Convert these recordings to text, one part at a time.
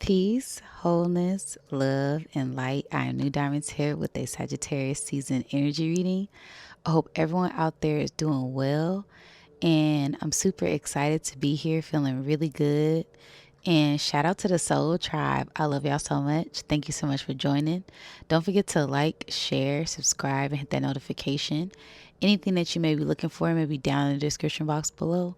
Peace, wholeness, love, and light. I am Nudiamonds here with a Sagittarius season energy reading. I hope everyone out there is doing well, and I'm super excited to be here, feeling really good. And shout out to the Soul Tribe. I love y'all so much. Thank you so much for joining. Don't forget to like, share, subscribe, and hit that notification. Anything that you may be looking for may be down in the description box below.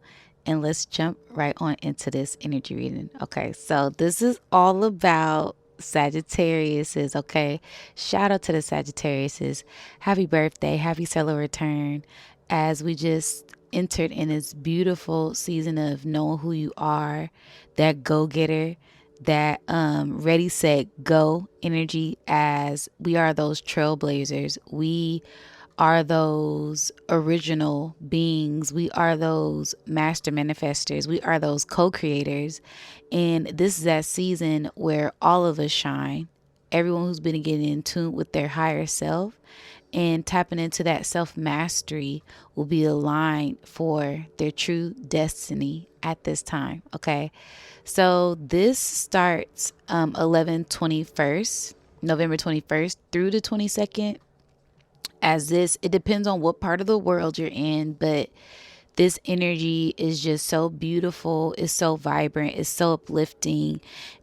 And let's jump right on into this energy reading. Okay, so this is all about Sagittariuses. Okay, shout out to the Sagittariuses. Happy birthday, happy stellar return. As we just entered in this beautiful season of knowing who you are, that go-getter, that ready, set, go energy, as we are those trailblazers. We are those original beings. We are those master manifestors. We are those co-creators. And this is that season where all of us shine. Everyone who's been getting in tune with their higher self and tapping into that self-mastery will be aligned for their true destiny at this time. Okay. So this starts November 21st through the 22nd. As this, it depends on what part of the world you're in, but this energy is just so beautiful. It's so vibrant. It's so uplifting.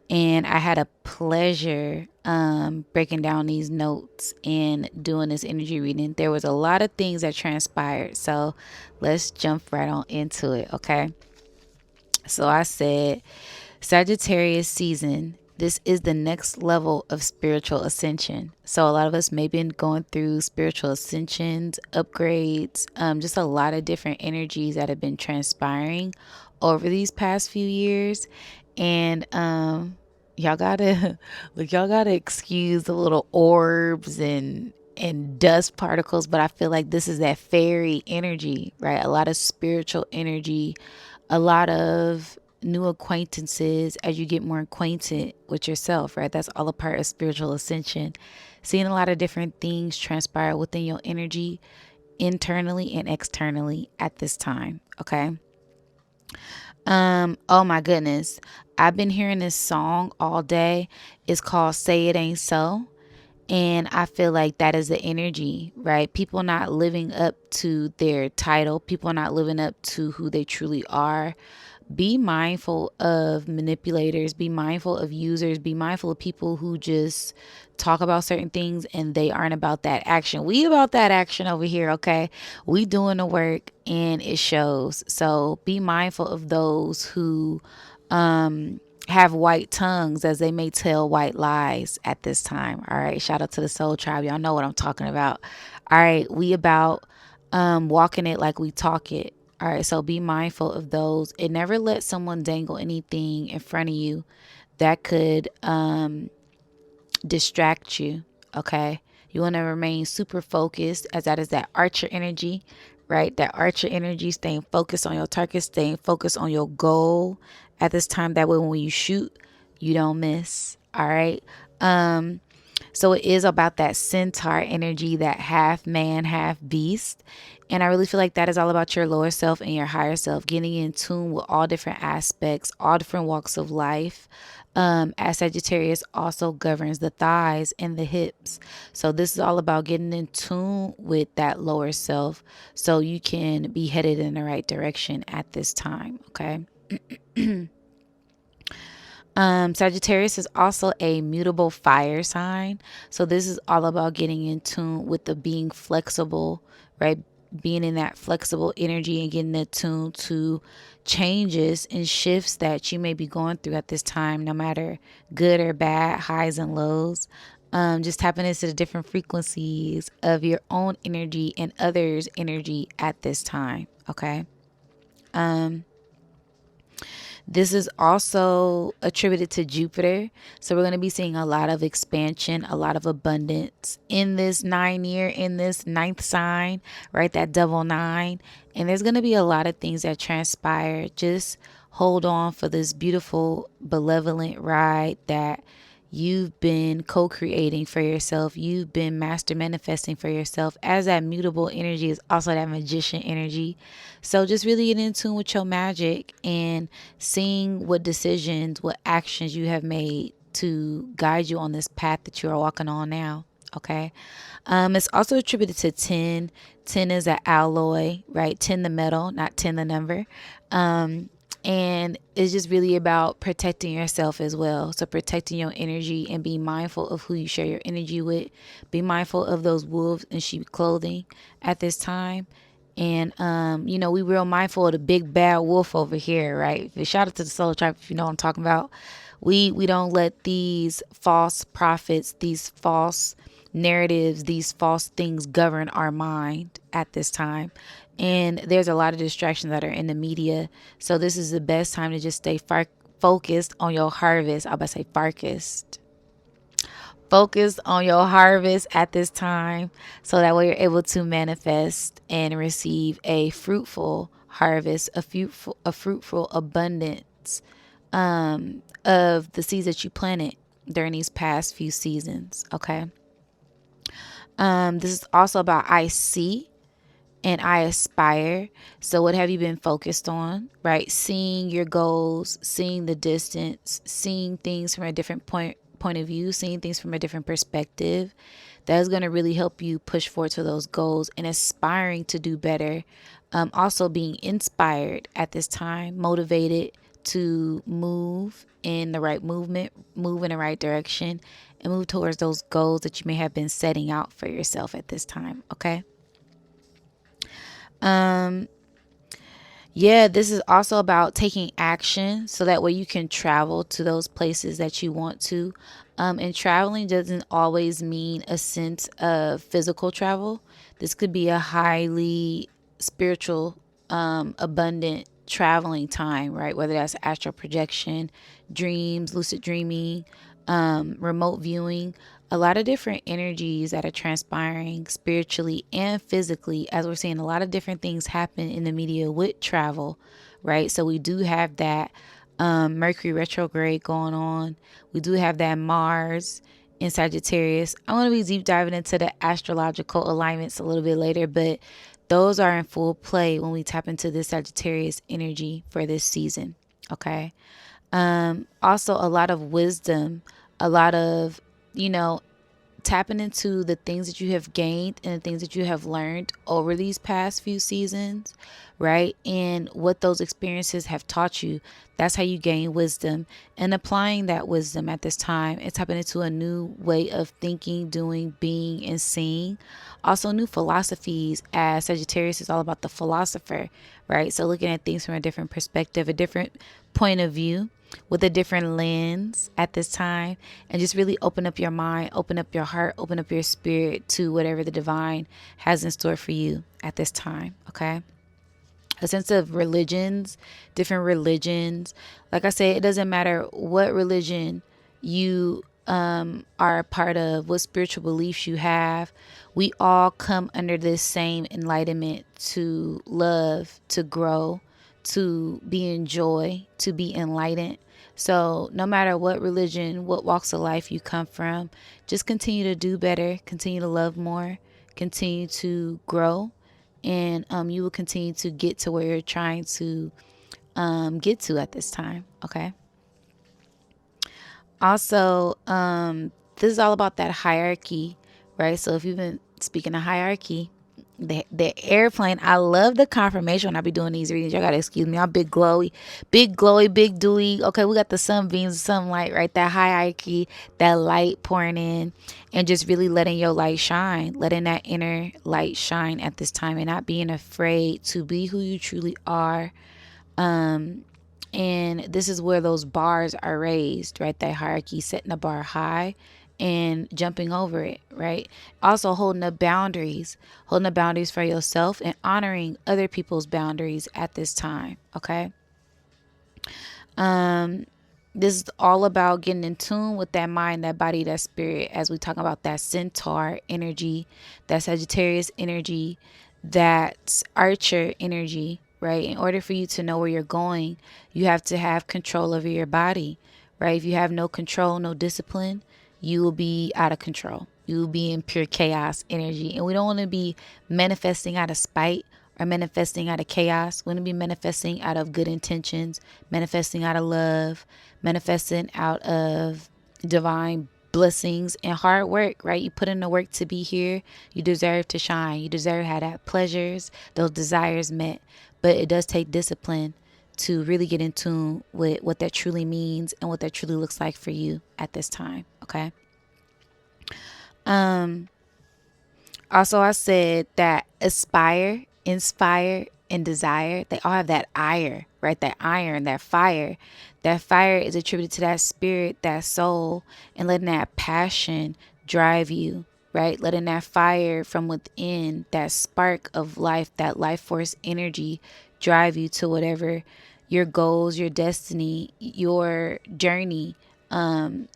And I had a pleasure breaking down these notes and doing this energy reading. There was a lot of things that transpired. So let's jump right on into it. Okay. So I said, Sagittarius season. This is the next level of spiritual ascension. So a lot of us may be going through spiritual ascensions, upgrades, just a lot of different energies that have been transpiring over these past few years. And y'all gotta y'all gotta excuse the little orbs and dust particles, but I feel like this is that fairy energy, right? A lot of spiritual energy, a lot of new acquaintances as you get more acquainted with yourself, right? That's all a part of spiritual ascension. Seeing a lot of different things transpire within your energy, internally and externally at this time. Okay. Oh my goodness. I've been hearing this song all day. It's called Say It Ain't So. And I feel like that is the energy, right? People not living up to their title, people not living up to who they truly are. Be mindful of manipulators, be mindful of users, be mindful of people who just talk about certain things and they aren't about that action. We about that action over here, okay? We doing the work and it shows. So be mindful of those who have white tongues, as they may tell white lies at this time. All right. Shout out to the Soul Tribe. Y'all know what I'm talking about. All right. We about walking it like we talk it. All right. So be mindful of those and never let someone dangle anything in front of you that could distract you. Okay. You want to remain super focused, as that is that archer energy, right? That archer energy, staying focused on your target, staying focused on your goal at this time. That way, when you shoot, you don't miss. All right. So it is about that centaur energy, that half man, half beast. And I really feel like that is all about your lower self and your higher self, getting in tune with all different aspects, all different walks of life. As Sagittarius also governs the thighs and the hips. So this is all about getting in tune with that lower self so you can be headed in the right direction at this time. Okay. Sagittarius is also a mutable fire sign. So this is all about getting in tune with the being flexible, right? Being in that flexible energy and getting attuned to changes and shifts that you may be going through at this time, no matter good or bad, highs and lows. Just tapping into the different frequencies of your own energy and others' energy at this time. Okay. This is also attributed to Jupiter. So we're going to be seeing a lot of expansion, a lot of abundance in this in this ninth sign, right? That double nine. And there's going to be a lot of things that transpire. Just hold on for this beautiful, benevolent ride that you've been co-creating for yourself. You've been master manifesting for yourself, as that mutable energy is also that magician energy. So just really get in tune with your magic and seeing what decisions, what actions you have made to guide you on this path that you are walking on now. Okay. It's also attributed to 10. 10 is an alloy, right? 10 the metal, not 10 the number. And it's just really about protecting yourself as well. So protecting your energy and being mindful of who you share your energy with. Be mindful of those wolves in sheep clothing at this time. And, we real mindful of the big bad wolf over here, right? Shout out to the solar tribe if you know what I'm talking about. We don't let these false prophets, these false narratives, these false things govern our mind at this time. And there's a lot of distractions that are in the media. So this is the best time to just stay focused on your harvest. I about to say focused. Focus on your harvest at this time so that way you're able to manifest and receive a fruitful harvest, a fruitful abundance of the seeds that you planted during these past few seasons. Okay. This is also about I see and I aspire. So what have you been focused on, right? Seeing your goals, seeing the distance, seeing things from a different point of view, seeing things from a different perspective. That is going to really help you push forward to those goals and aspiring to do better. Also being inspired at this time, motivated to move in the right movement, move in the right direction, and move towards those goals that you may have been setting out for yourself at this time. Okay. Yeah, this is also about taking action so that way you can travel to those places that you want to. And traveling doesn't always mean a sense of physical travel. This could be a highly spiritual, abundant traveling time, right? Whether that's astral projection, dreams, lucid dreaming, remote viewing, a lot of different energies that are transpiring spiritually and physically, as we're seeing a lot of different things happen in the media with travel, right? So we do have that Mercury retrograde going on. We do have that Mars in Sagittarius. I'm going to be deep diving into the astrological alignments a little bit later, but those are in full play when we tap into this Sagittarius energy for this season. Okay. Also a lot of wisdom, a lot of, tapping into the things that you have gained and the things that you have learned over these past few seasons, right? And what those experiences have taught you. That's how you gain wisdom, and applying that wisdom at this time. It's tapping into a new way of thinking, doing, being, and seeing. Also new philosophies, as Sagittarius is all about the philosopher, right? So looking at things from a different perspective, a different point of view, with a different lens at this time, and just really open up your mind, open up your heart, open up your spirit to whatever the divine has in store for you at this time. Okay. A sense of religions, different religions. Like I said, it doesn't matter what religion you are a part of, what spiritual beliefs you have. We all come under this same enlightenment to love, to grow, to be in joy, to be enlightened. So no matter what religion, what walks of life you come from, just continue to do better, continue to love more, continue to grow, and you will continue to get to where you're trying to get to at this time. Okay. Also, this is all about that hierarchy, right? So if you've been speaking of hierarchy, the airplane, I love the confirmation when I be doing these readings. Y'all gotta excuse me. I'm big glowy, big dewy. Okay, we got the sunbeams, sunlight, right? That hierarchy, that light pouring in, and just really letting your light shine, letting that inner light shine at this time, and not being afraid to be who you truly are. And this is where those bars are raised, right? That hierarchy, setting the bar high and jumping over it, right? Also holding up boundaries for yourself and honoring other people's boundaries at this time. Okay. This is all about getting in tune with that mind, that body, that spirit, as we talk about that centaur energy, that Sagittarius energy, that archer energy, right? In order for you to know where you're going, you have to have control over your body, right? If you have no control, no discipline, you will be out of control. You will be in pure chaos energy. And we don't want to be manifesting out of spite or manifesting out of chaos. We want to be manifesting out of good intentions, manifesting out of love, manifesting out of divine blessings and hard work, right? You put in the work to be here. You deserve to shine. You deserve to have that pleasures, those desires met. But it does take discipline to really get in tune with what that truly means and what that truly looks like for you at this time. Okay. Also, I said that aspire, inspire, and desire, they all have that ire, right? That iron, that fire. That fire is attributed to that spirit, that soul, and letting that passion drive you, right? Letting that fire from within, that spark of life, that life force energy drive you to whatever your goals, your destiny, your journey, and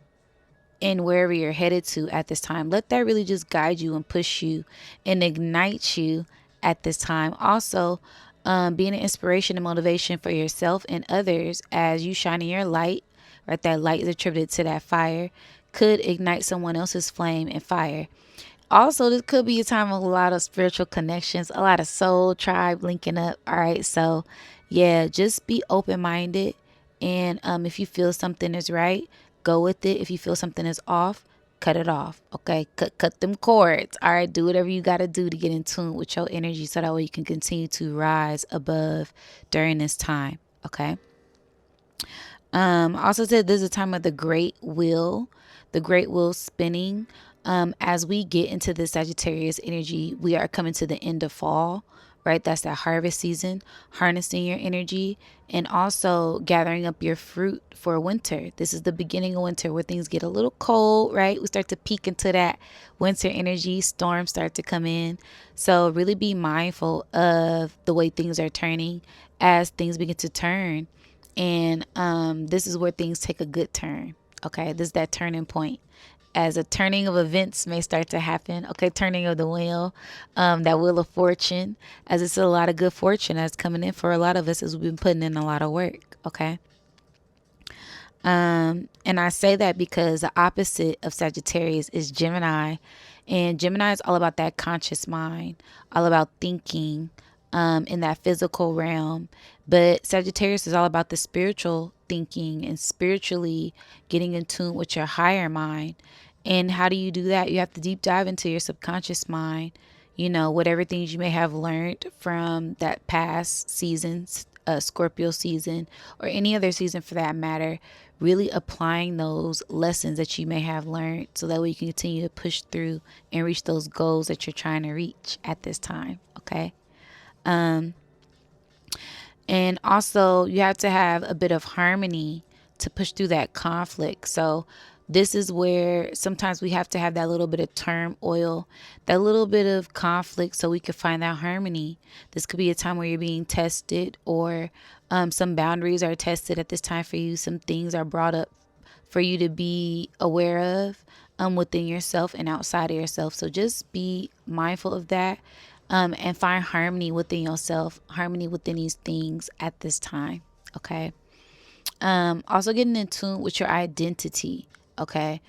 wherever you're headed to at this time. Let that really just guide you and push you and ignite you at this time. Also, being an inspiration and motivation for yourself and others as you shine in your light, right? That light is attributed to that fire, could ignite someone else's flame and fire. Also, this could be a time of a lot of spiritual connections, a lot of soul tribe linking up. All right. So, yeah, just be open minded. And if you feel something is right, go with it. If you feel something is off, cut it off. Okay. Cut them cords. All right. Do whatever you got to do to get in tune with your energy so that way you can continue to rise above during this time. Okay. Also said this is a time of the great wheel spinning. As we get into the Sagittarius energy, we are coming to the end of fall, right? That's that harvest season, harnessing your energy and also gathering up your fruit for winter. This is the beginning of winter where things get a little cold, right? We start to peek into that winter energy, storms start to come in. So really be mindful of the way things are turning as things begin to turn. And this is where things take a good turn. Okay, this is that turning point. As a turning of events may start to happen. Okay, turning of the wheel, that wheel of fortune, as it's a lot of good fortune that's coming in for a lot of us as we've been putting in a lot of work. Okay. And I say that because the opposite of Sagittarius is Gemini. And Gemini is all about that conscious mind, all about thinking in that physical realm. But Sagittarius is all about the spiritual thinking and spiritually getting in tune with your higher mind. And how do you do that? You have to deep dive into your subconscious mind, whatever things you may have learned from that past seasons, Scorpio season, or any other season for that matter, really applying those lessons that you may have learned so that way you can continue to push through and reach those goals that you're trying to reach at this time. Okay. And also, you have to have a bit of harmony to push through that conflict. So, this is where sometimes we have to have that little bit of turmoil, that little bit of conflict so we can find that harmony. This could be a time where you're being tested or some boundaries are tested at this time for you. Some things are brought up for you to be aware of within yourself and outside of yourself. So just be mindful of that and find harmony within yourself, harmony within these things at this time. Okay. Also getting in tune with your identity. Okay.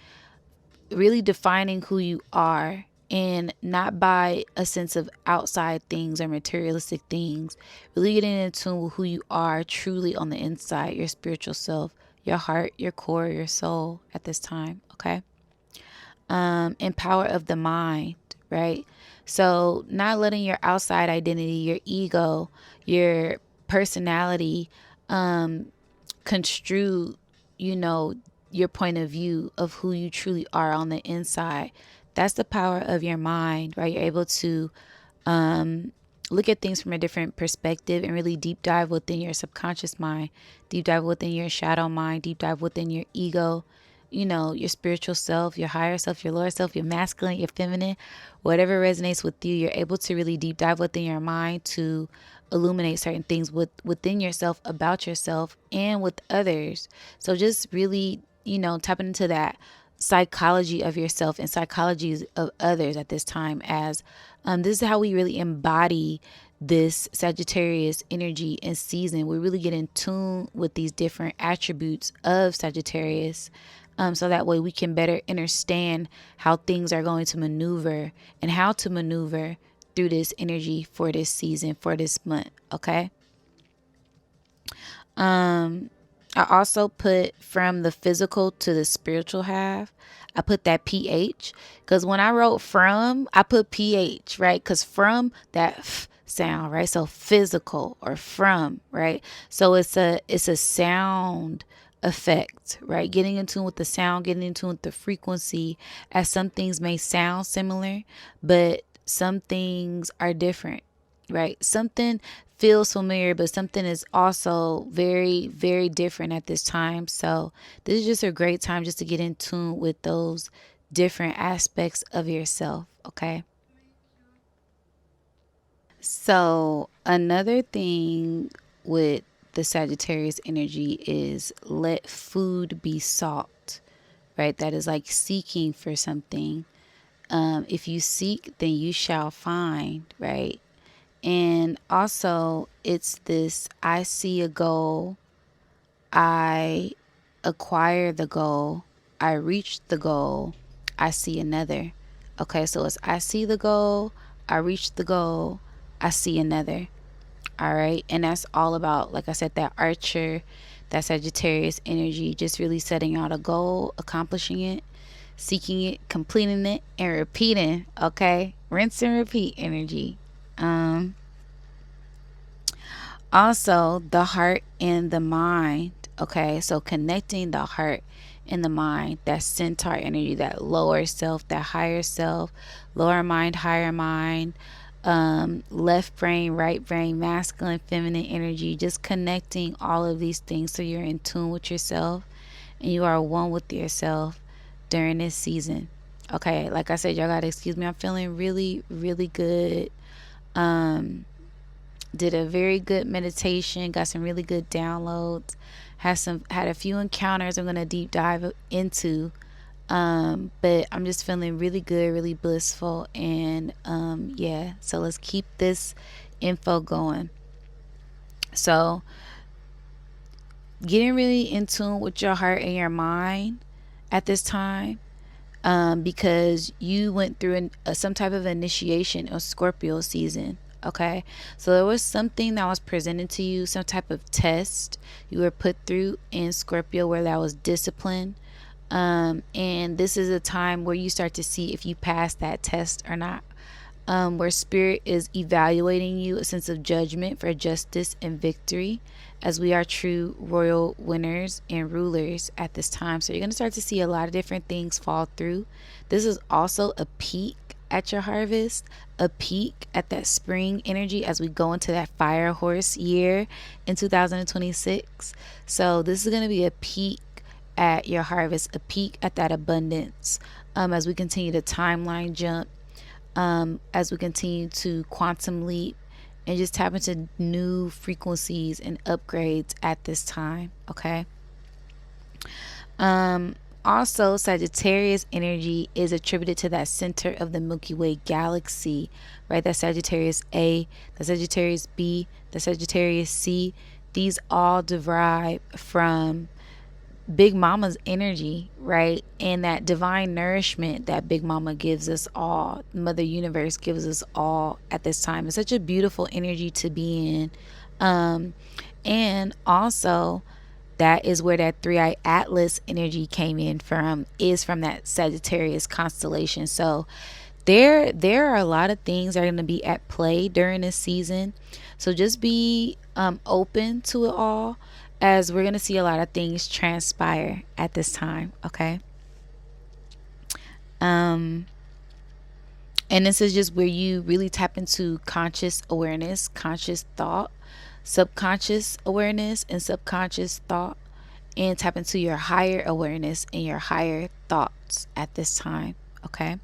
Really defining who you are and not by a sense of outside things or materialistic things. Really getting in tune with who you are truly on the inside, your spiritual self, your heart, your core, your soul at this time. Okay. And power of the mind, right? So not letting your outside identity, your ego, your personality construe, your point of view of who you truly are on the inside. That's the power of your mind, right? You're able to look at things from a different perspective and really deep dive within your subconscious mind, deep dive within your shadow mind, deep dive within your ego, your spiritual self, your higher self, your lower self, your masculine, your feminine, whatever resonates with you. You're able to really deep dive within your mind to illuminate certain things within yourself, about yourself, and with others. So just really, tapping into that psychology of yourself and psychologies of others at this time, as this is how we really embody this Sagittarius energy and season. We really get in tune with these different attributes of Sagittarius, so that way we can better understand how things are going to maneuver and how to maneuver through this energy for this season, for this month. Okay. I also put from the physical to the spiritual half. I put that PH because when I wrote from, I put PH, right? Because from that sound, right? So physical or from, right? So it's a sound effect, right? Getting in tune with the sound, getting in tune with the frequency, as some things may sound similar, but some things are different, right? Something feels familiar, but something is also very, very different at this time. So this is just a great time just to get in tune with those different aspects of yourself. Okay. So another thing with the Sagittarius energy is let food be sought, right? That is like seeking for something. If you seek, then you shall find, right? And also, it's this I see a goal, I acquire the goal, I reach the goal, I see another. Okay, so it's I see the goal, I reach the goal, I see another. All right, and that's all about, like I said, that archer, that Sagittarius energy, just really setting out a goal, accomplishing it, seeking it, completing it, and repeating. Okay, rinse and repeat energy. Um, Also, the heart and the mind. Okay, so connecting the heart and the mind, that centaur energy, that lower self, that higher self, lower mind, higher mind, left brain, right brain, masculine, feminine energy, just connecting all of these things so you're in tune with yourself and you are one with yourself during this season. Okay, like I said, y'all gotta excuse me. I'm feeling really, really good. Um, did a very good meditation, got some really good downloads, had a few encounters I'm gonna deep dive into. But I'm just feeling really good, really blissful, and yeah. So let's keep this info going. So getting really in tune with your heart and your mind at this time, because you went through some type of initiation of Scorpio season. Okay, so there was something that was presented to you, some type of test you were put through in Scorpio where that was discipline. And this is a time where you start to see if you pass that test or not, where spirit is evaluating you, a sense of judgment for justice and victory, as we are true royal winners and rulers at this time. So you're going to start to see a lot of different things fall through. This is also a peak at your harvest, a peak at that spring energy as we go into that fire horse year in 2026. So this is going to be a peak at your harvest, a peak at that abundance, as we continue to timeline jump, as we continue to quantum leap and just tap into new frequencies and upgrades at this time. Okay. Also, Sagittarius energy is attributed to that center of the Milky Way galaxy, right? That Sagittarius A, the Sagittarius B, the Sagittarius C. These all derive from Big Mama's energy, right? And that divine nourishment that Big Mama gives us all, Mother Universe gives us all at this time. It's such a beautiful energy to be in. And also, that is where that three-eyed Atlas energy came in from, is from that Sagittarius constellation. So there are a lot of things that are going to be at play during this season. So just be open to it all, as we're going to see a lot of things transpire at this time. Okay. um and this is just where you really tap into conscious awareness, conscious thought, subconscious awareness, and subconscious thought, and tap into your higher awareness and your higher thoughts at this time. Okay.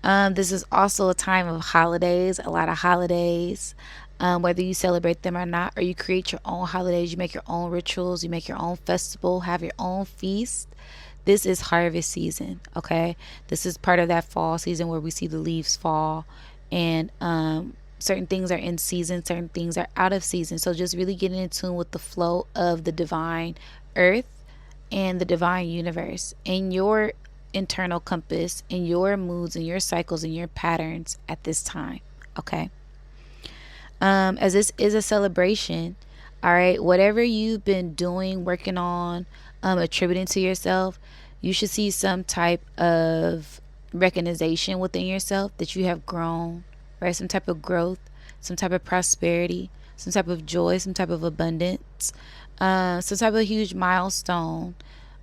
This is also a time of holidays, a lot of holidays, whether you celebrate them or not, or you create your own holidays, you make your own rituals, you make your own festival, have your own feast. This is harvest season, okay? This is part of that fall season where we see the leaves fall, and certain things are in season, certain things are out of season. So just really getting in tune with the flow of the divine earth and the divine universe and your internal compass and your moods and your cycles and your patterns at this time. Okay. As this is a celebration, All right. Whatever you've been doing, working on, attributing to yourself, you should see some type of recognition within yourself that you have grown, right? Some type of growth, some type of prosperity, some type of joy, some type of abundance, some type of huge milestone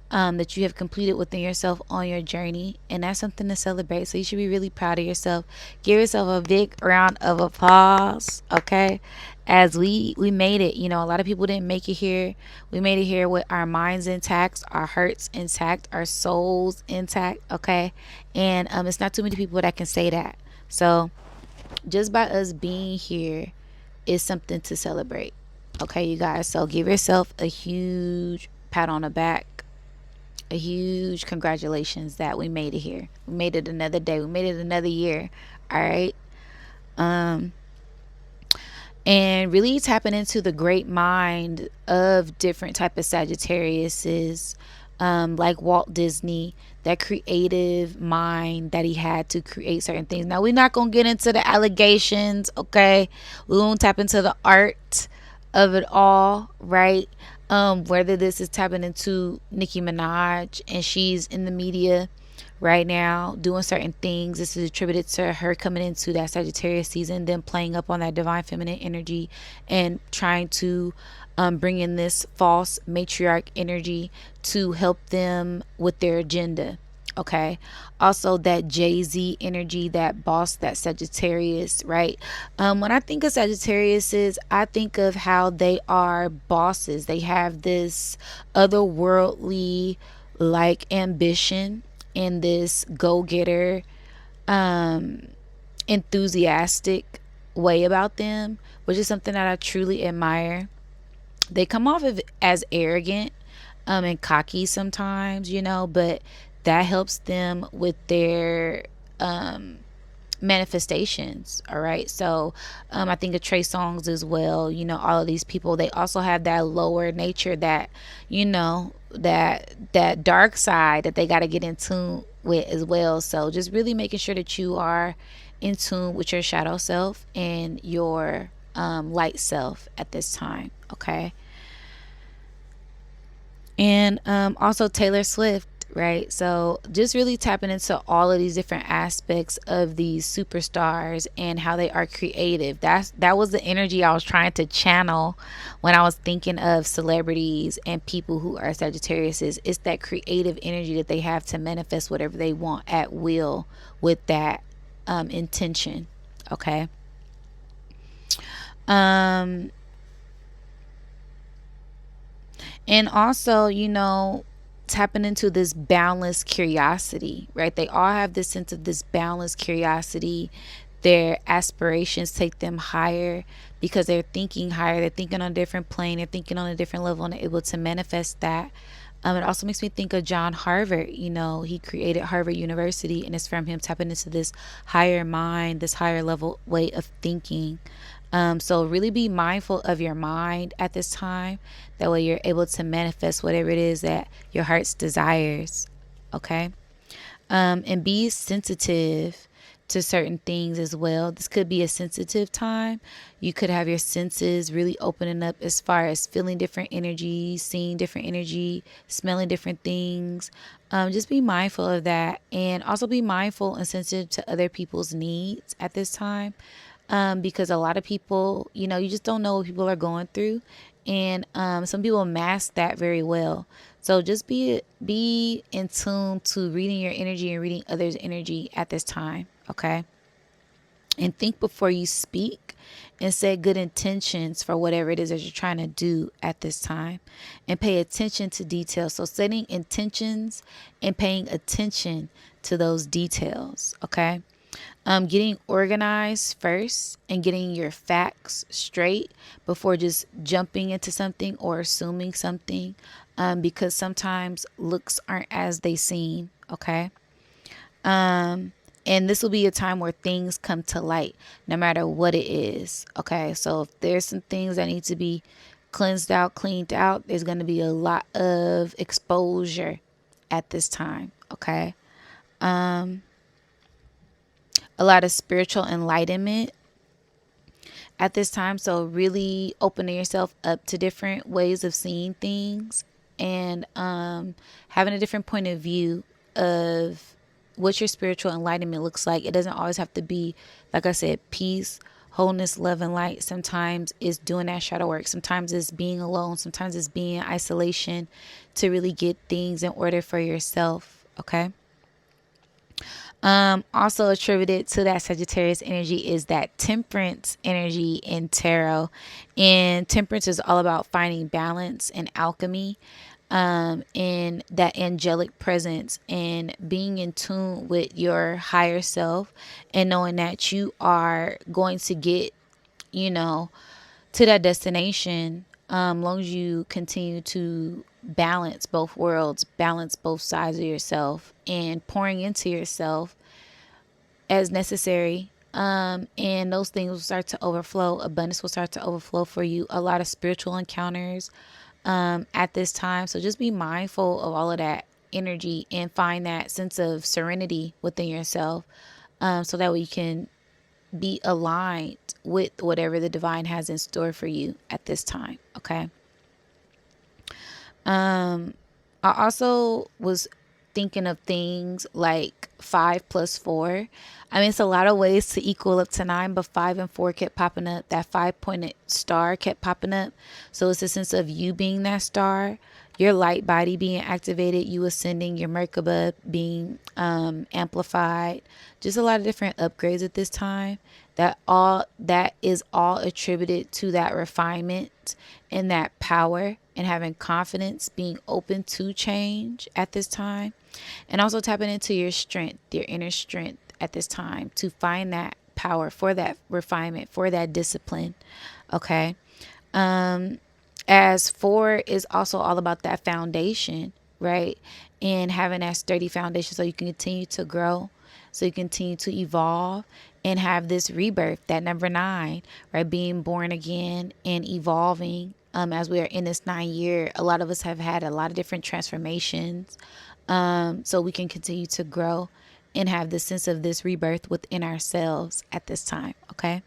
that you have completed within yourself on your journey. And that's something to celebrate. So you should be really proud of yourself. Give yourself a big round of applause, okay? As we made it. You know, a lot of people didn't make it here. We made it here with our minds intact, our hearts intact, our souls intact, okay? And it's not too many people that can say that. So just by us being here is something to celebrate. Okay, you guys. So give yourself a huge pat on the back, a huge congratulations that we made it here. We made it another day. We made it another year. All right. Um, and really tapping into the great mind of different type of Sagittariuses, like Walt Disney, that creative mind that he had to create certain things. Now we're not gonna get into the allegations, okay? We won't tap into the art of it all, right? Whether this is tapping into Nicki Minaj and she's in the media right now doing certain things. This is attributed to her coming into that Sagittarius season, then playing up on that divine feminine energy and trying to bring in this false matriarch energy to help them with their agenda. Okay. Also, that Jay-Z energy, that boss, that Sagittarius, right? When I think of Sagittariuses, I think of how they are bosses. They have this otherworldly like ambition and this go-getter, um, enthusiastic way about them, which is something that I truly admire. They come off of as arrogant and cocky sometimes, you know, but that helps them with their manifestations. All right. So I think of Trey Songs as well. You know, all of these people, they also have that lower nature, that, you know, that dark side that they got to get in tune with as well. So just really making sure that you are in tune with your shadow self and your light self at this time. Okay. And also Taylor Swift, right? So just really tapping into all of these different aspects of these superstars and how they are creative. That was the energy I was trying to channel when I was thinking of celebrities and people who are Sagittariuses. It's that creative energy that they have to manifest whatever they want at will with that intention. Okay. Um, And also, you know, tapping into this boundless curiosity, right? They all have this sense of this boundless curiosity. Their aspirations take them higher because they're thinking higher. They're thinking on a different plane. They're thinking on a different level and they're able to manifest that. It also makes me think of John Harvard. You know, he created Harvard University, and it's from him tapping into this higher mind, this higher level way of thinking. So really be mindful of your mind at this time. That way you're able to manifest whatever it is that your heart's desires. Okay. And be sensitive to certain things as well. This could be a sensitive time. You could have your senses really opening up as far as feeling different energies, seeing different energy, smelling different things. Just be mindful of that, and also be mindful and sensitive to other people's needs at this time. Because a lot of people, you know, you just don't know what people are going through, and some people mask that very well. So just be in tune to reading your energy and reading others' energy at this time, okay? And think before you speak and set good intentions for whatever it is that you're trying to do at this time, and pay attention to details. So setting intentions and paying attention to those details, okay? Getting organized first and getting your facts straight before just jumping into something or assuming something, because sometimes looks aren't as they seem. Okay. And this will be a time where things come to light no matter what it is. Okay. So if there's some things that need to be cleansed out, cleaned out, there's going to be a lot of exposure at this time. Okay. A lot of spiritual enlightenment at this time. So really opening yourself up to different ways of seeing things, and having a different point of view of what your spiritual enlightenment looks like. It doesn't always have to be, like I said, peace, wholeness, love, and light. Sometimes it's doing that shadow work. Sometimes it's being alone. Sometimes it's being in isolation to really get things in order for yourself. Okay. Also attributed to that Sagittarius energy is that temperance energy in tarot. And temperance is all about finding balance and alchemy, in that angelic presence, and being in tune with your higher self, and knowing that you are going to get, you know, to that destination, long as you continue to balance both worlds, balance both sides of yourself, and pouring into yourself as necessary. And those things will start to overflow. Abundance will start to overflow for you. A lot of spiritual encounters at this time. So just be mindful of all of that energy and find that sense of serenity within yourself, so that way you can be aligned with whatever the divine has in store for you at this time. Okay. I also was thinking of things like 5 plus 4. I mean, it's a lot of ways to equal up to 9, but 5 and 4 kept popping up. That 5 pointed star kept popping up. So it's a sense of you being that star, your light body being activated, you ascending, your Merkaba being amplified. Just a lot of different upgrades at this time. That is all attributed to that refinement and that power, and having confidence, being open to change at this time, and also tapping into your strength, your inner strength at this time, to find that power for that refinement, for that discipline. Okay. As 4 is also all about that foundation, right? And having that sturdy foundation so you can continue to grow, so you continue to evolve and have this rebirth, that number 9, right? Being born again and evolving. As we are in this 9 year, a lot of us have had a lot of different transformations. So we can continue to grow and have the sense of this rebirth within ourselves at this time. Okay.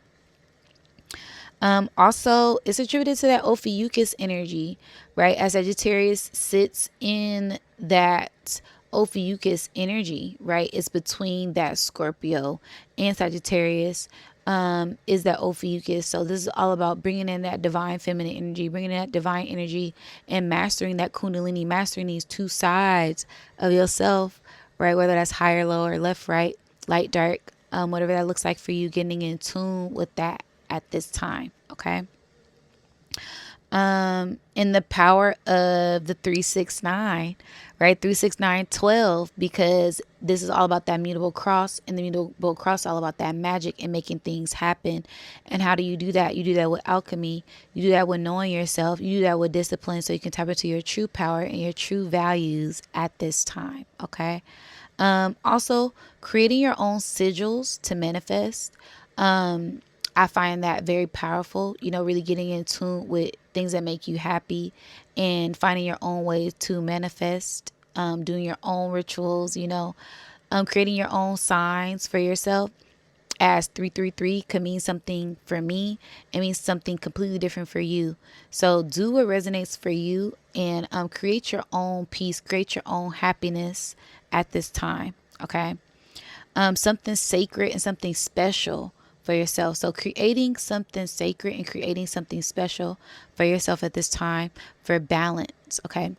Also, it's attributed to that Ophiuchus energy, right? As Sagittarius sits in that Ophiuchus energy, right? It's between that Scorpio and Sagittarius, is that Ophiuchus. So this is all about bringing in that divine feminine energy, bringing in that divine energy, and mastering that Kundalini, mastering these two sides of yourself, right? Whether that's higher, lower, left, right, light, dark, whatever that looks like for you, getting in tune with that at this time. Okay. In the power of the 369, right? 36912, because this is all about that mutable cross, and the mutable cross all about that magic and making things happen. And how do you do that? You do that with alchemy. You do that with knowing yourself. You do that with discipline, so you can tap into your true power and your true values at this time. Okay. Also creating your own sigils to manifest. I find that very powerful, really getting in tune with things that make you happy and finding your own ways to manifest, doing your own rituals, creating your own signs for yourself. As 333 could mean something for me, it means something completely different for you. So do what resonates for you, and create your own peace, create your own happiness at this time. Okay. Something sacred and something special for yourself. So creating something sacred and creating something special for yourself at this time for balance. Okay.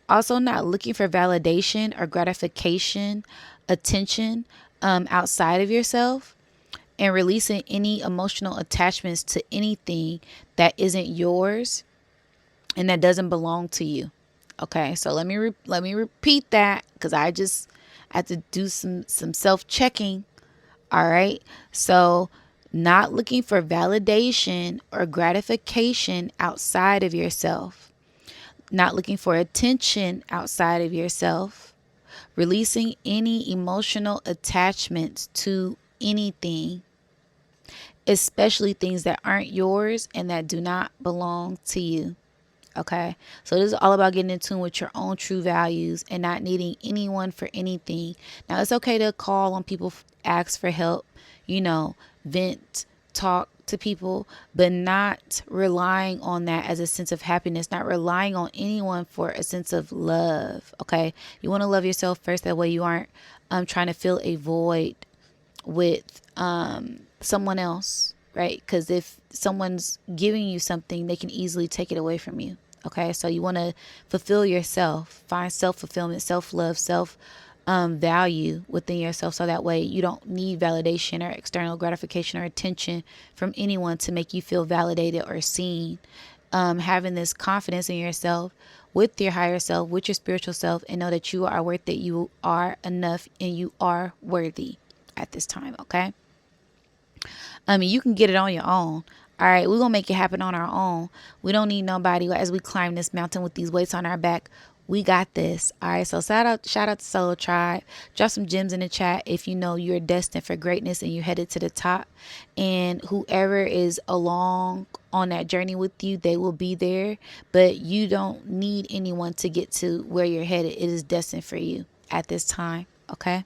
Also, not looking for validation or gratification, attention outside of yourself, and releasing any emotional attachments to anything that isn't yours and that doesn't belong to you. Okay. So let me repeat that, because I just had to do some self-checking. All right. So not looking for validation or gratification outside of yourself, not looking for attention outside of yourself, releasing any emotional attachments to anything, especially things that aren't yours and that do not belong to you. Okay. So this is all about getting in tune with your own true values and not needing anyone for anything. Now, it's okay to call on people, ask for help, vent, talk, to people, but not relying on that as a sense of happiness, not relying on anyone for a sense of love. Okay. You want to love yourself first. That way you aren't trying to fill a void with someone else, right? Because if someone's giving you something, they can easily take it away from you. Okay. So you want to fulfill yourself, find self fulfillment, self love, self value within yourself, so that way you don't need validation or external gratification or attention from anyone to make you feel validated or seen. Having this confidence in yourself, with your higher self, with your spiritual self, and know that you are worth it, you are enough, and you are worthy at this time. Okay. I mean, you can get it on your own. All right, we're going to make it happen on our own. We don't need nobody as we climb this mountain with these weights on our back. We got this. All right, so shout out to Solo Tribe. Drop some gems in the chat if you know you're destined for greatness and you're headed to the top. And whoever is along on that journey with you, they will be there. But you don't need anyone to get to where you're headed. It is destined for you at this time. Okay.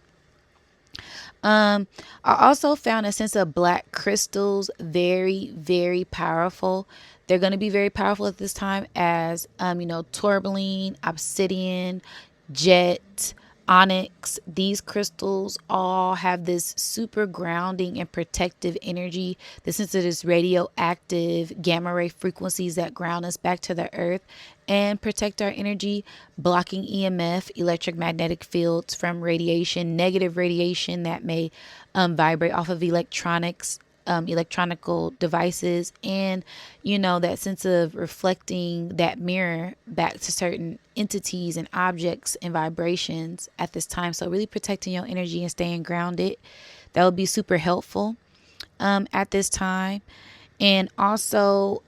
I also found a sense of black crystals very, very powerful. They're going to be very powerful at this time as, tourmaline, obsidian, jet, onyx. These crystals all have this super grounding and protective energy. The sense of this radioactive gamma ray frequencies that ground us back to the earth and protect our energy, blocking EMF, electric magnetic fields from radiation, negative radiation that may vibrate off of electronics, electronical devices, and that sense of reflecting that mirror back to certain entities and objects and vibrations at this time. So really protecting your energy and staying grounded, that would be super helpful at this time. And also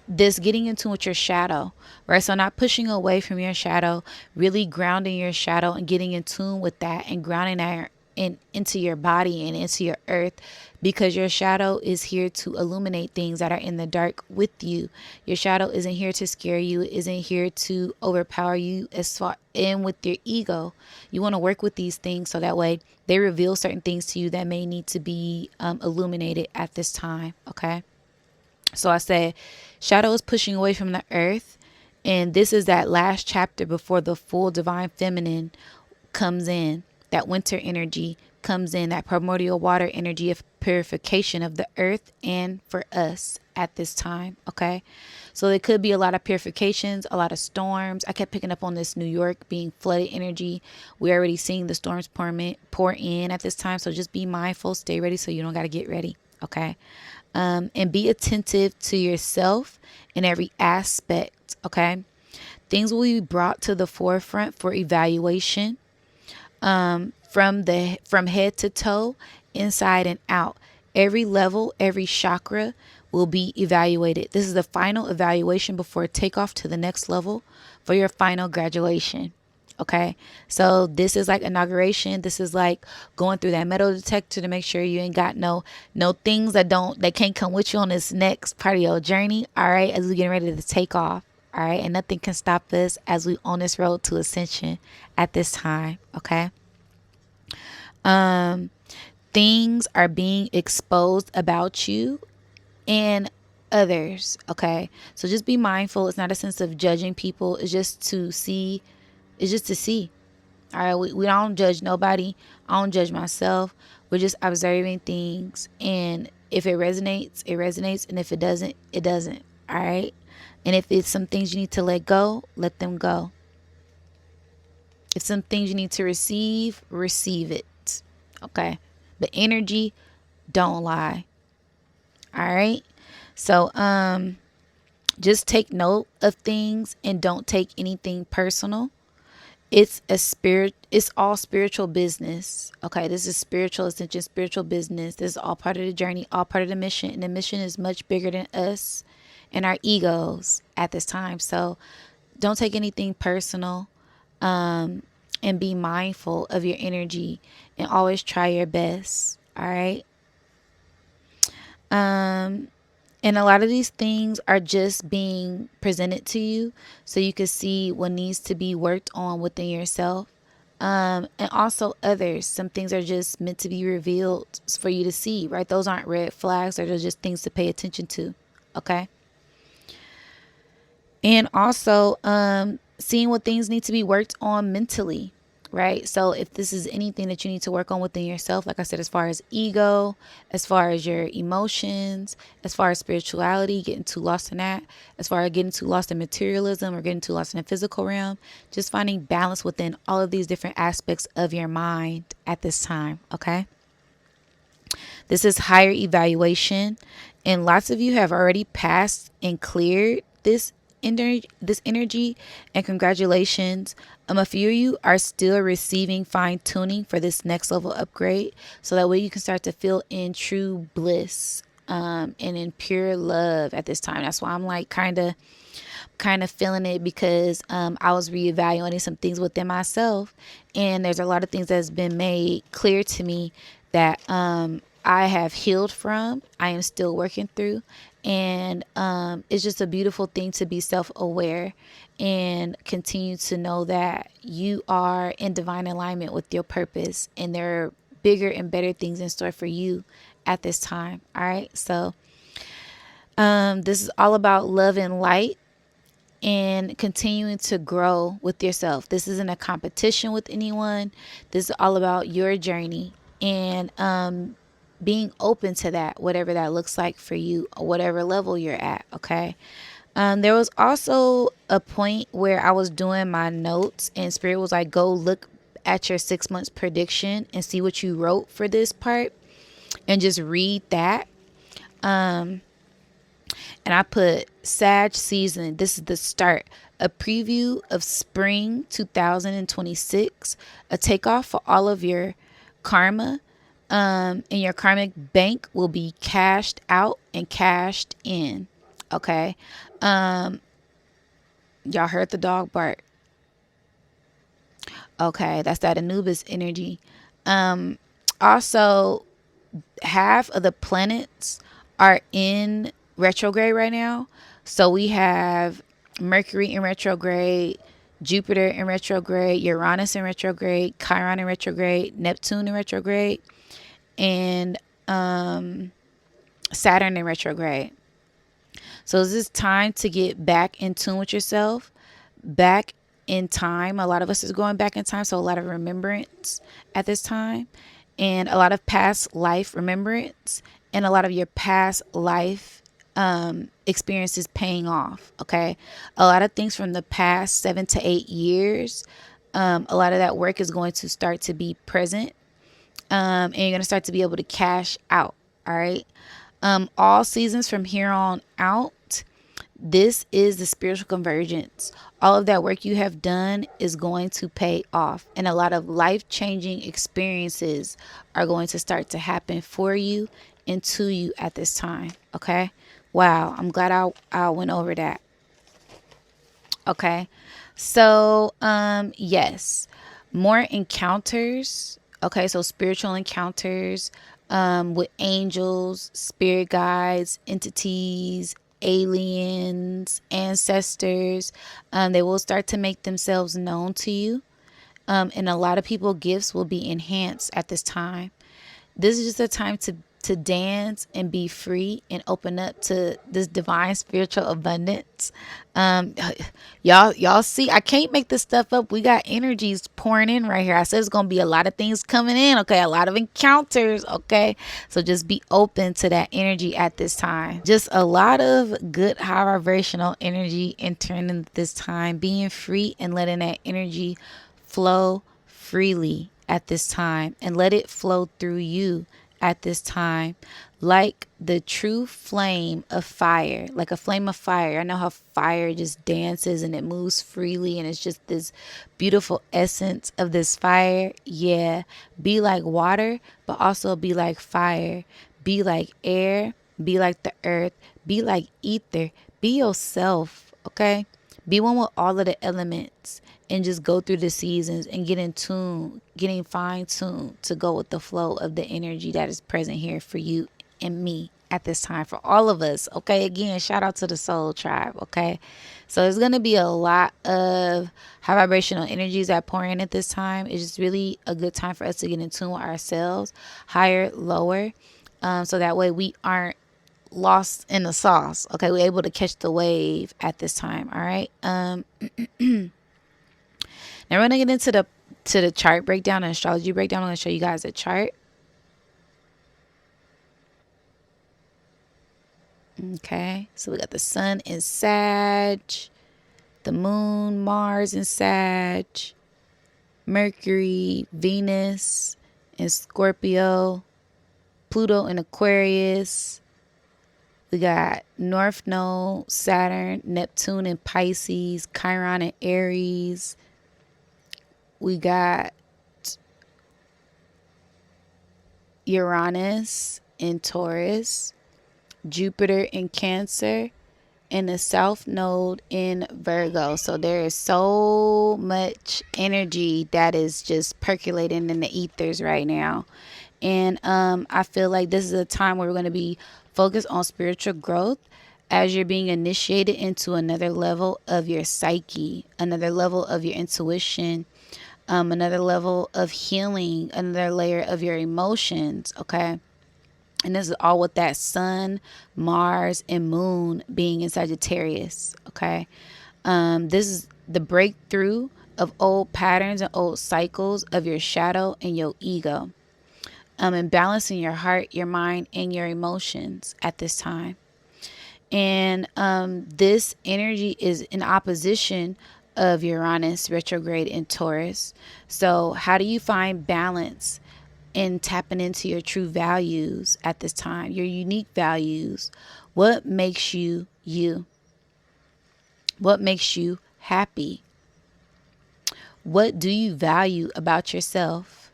this getting into with your shadow, right? So not pushing away from your shadow, really grounding your shadow and getting in tune with that and grounding that into your body and into your earth, because your shadow is here to illuminate things that are in the dark with you. Your shadow isn't here to scare you, isn't here to overpower you as far in with your ego. You want to work with these things so that way they reveal certain things to you that may need to be illuminated at this time. Okay. So I said, shadow is pushing away from the earth. And this is that last chapter before the full divine feminine comes in. That winter energy comes in, that primordial water energy of purification of the earth and for us at this time. Okay. So there could be a lot of purifications, a lot of storms. I kept picking up on this New York being flooded energy. We're already seeing the storms pour in at this time. So just be mindful, stay ready so you don't got to get ready. Okay. And be attentive to yourself in every aspect. Okay. Things will be brought to the forefront for evaluation, from head to toe, inside and out. Every level, every chakra will be evaluated. This is the final evaluation before takeoff to the next level for your final graduation. Okay. So this is like inauguration. This is like going through that metal detector to make sure you ain't got no things that can't come with you on this next part of your journey. All right. As we get ready to take off. All right. And nothing can stop us as we on this road to ascension at this time. Okay. Things are being exposed about you and others. Okay. So just be mindful. It's not a sense of judging people. It's just to see. It's just to see. All right. We don't judge nobody. I don't judge myself. We're just observing things. And if it resonates, it resonates. And if it doesn't, it doesn't. All right. And if it's some things you need to let go, let them go. If some things you need to receive, receive it. Okay. But energy, don't lie. All right. So, just take note of things and don't take anything personal. It's all spiritual business. Okay. This is spiritual ascension, spiritual business. This is all part of the journey, all part of the mission. And the mission is much bigger than us and our egos at this time. So don't take anything personal. And be mindful of your energy and always try your best. All right. And a lot of these things are just being presented to you so you can see what needs to be worked on within yourself. And also others. Some things are just meant to be revealed for you to see, right? Those aren't red flags. They're just things to pay attention to. Okay. And also seeing what things need to be worked on mentally, right? So if this is anything that you need to work on within yourself, like I said, as far as ego, as far as your emotions, as far as spirituality, getting too lost in that, as far as getting too lost in materialism or getting too lost in the physical realm, just finding balance within all of these different aspects of your mind at this time. Okay. This is higher evaluation, and lots of you have already passed and cleared this energy, and congratulations. A few of you are still receiving fine tuning for this next level upgrade, so that way you can start to feel in true bliss, and in pure love at this time. That's why I'm like kind of feeling it, because I was reevaluating some things within myself, and there's a lot of things that's been made clear to me that I have healed from. I am still working through, and it's just a beautiful thing to be self-aware and continue to know that you are in divine alignment with your purpose, and there are bigger and better things in store for you at this time. All right, so this is all about love and light and continuing to grow with yourself. This isn't a competition with anyone. This is all about your journey, and being open to that, whatever that looks like for you, or whatever level you're at. Okay. There was also a point where I was doing my notes, and Spirit was like, go look at your 6 months prediction and see what you wrote for this part, and just read that. And I put Sag season. This is the start. A preview of spring 2026. A takeoff for all of your karma. And your karmic bank will be cashed out and cashed in. Okay. Y'all heard the dog bark. Okay. That's that Anubis energy. Also, half of the planets are in retrograde right now. So we have Mercury in retrograde, Jupiter in retrograde, Uranus in retrograde, Chiron in retrograde, Neptune in retrograde, and Saturn in retrograde. So this is time to get back in tune with yourself, back in time. A lot of us is going back in time, so a lot of remembrance at this time, and a lot of past life remembrance, and a lot of your past life experiences paying off. Okay, a lot of things from the past 7 to 8 years. A lot of that work is going to start to be present, and you're going to start to be able to cash out. All right. All seasons from here on out, this is the spiritual convergence. All of that work you have done is going to pay off, and a lot of life-changing experiences are going to start to happen for you and to you at this time. Okay. Wow. I'm glad I went over that. Okay. So, yes, more encounters. Okay. So spiritual encounters, with angels, spirit guides, entities, aliens, ancestors. They will start to make themselves known to you. And a lot of people gifts will be enhanced at this time. This is just a time to dance and be free and open up to this divine spiritual abundance. Y'all see, I can't make this stuff up. We got energies pouring in right here. I said it's gonna be a lot of things coming in. Okay, a lot of encounters. Okay, so just be open to that energy at this time. Just a lot of good high vibrational energy entering in this time, being free and letting that energy flow freely at this time, and let it flow through you at this time, like the true flame of fire, like a flame of fire. I know how fire just dances and it moves freely, and it's just this beautiful essence of this fire. Yeah, be like water, but also be like fire. Be like air, be like the earth, be like ether, be yourself. Okay, be one with all of the elements, and just go through the seasons and get in tune, getting fine tuned to go with the flow of the energy that is present here for you and me at this time for all of us. Okay, again, shout out to the soul tribe. Okay, so there's gonna be a lot of high vibrational energies that pour in at this time. It's just really a good time for us to get in tune with ourselves, higher, lower, so that way we aren't lost in the sauce. Okay, we're able to catch the wave at this time. All right. Now we're gonna get into the chart breakdown and astrology breakdown. I'm gonna show you guys a chart. Okay, so we got the sun in Sag, the moon, Mars in Sag, Mercury, Venus in Scorpio, Pluto in Aquarius. We got North Node, Saturn, Neptune in Pisces, Chiron in Aries. We got Uranus in Taurus, Jupiter in Cancer, and the South Node in Virgo. So there is so much energy that is just percolating in the ethers right now. And I feel like this is a time where we're going to be focused on spiritual growth as you're being initiated into another level of your psyche, another level of your intuition, another level of healing, another layer of your emotions. Okay. And this is all with that sun, Mars, and moon being in Sagittarius. Okay. This is the breakthrough of old patterns and old cycles of your shadow and your ego. And balancing your heart, your mind, and your emotions at this time. And this energy is in opposition of Uranus retrograde in Taurus. So how do you find balance in tapping into your true values at this time, your unique values? What makes you you? What makes you happy? What do you value about yourself?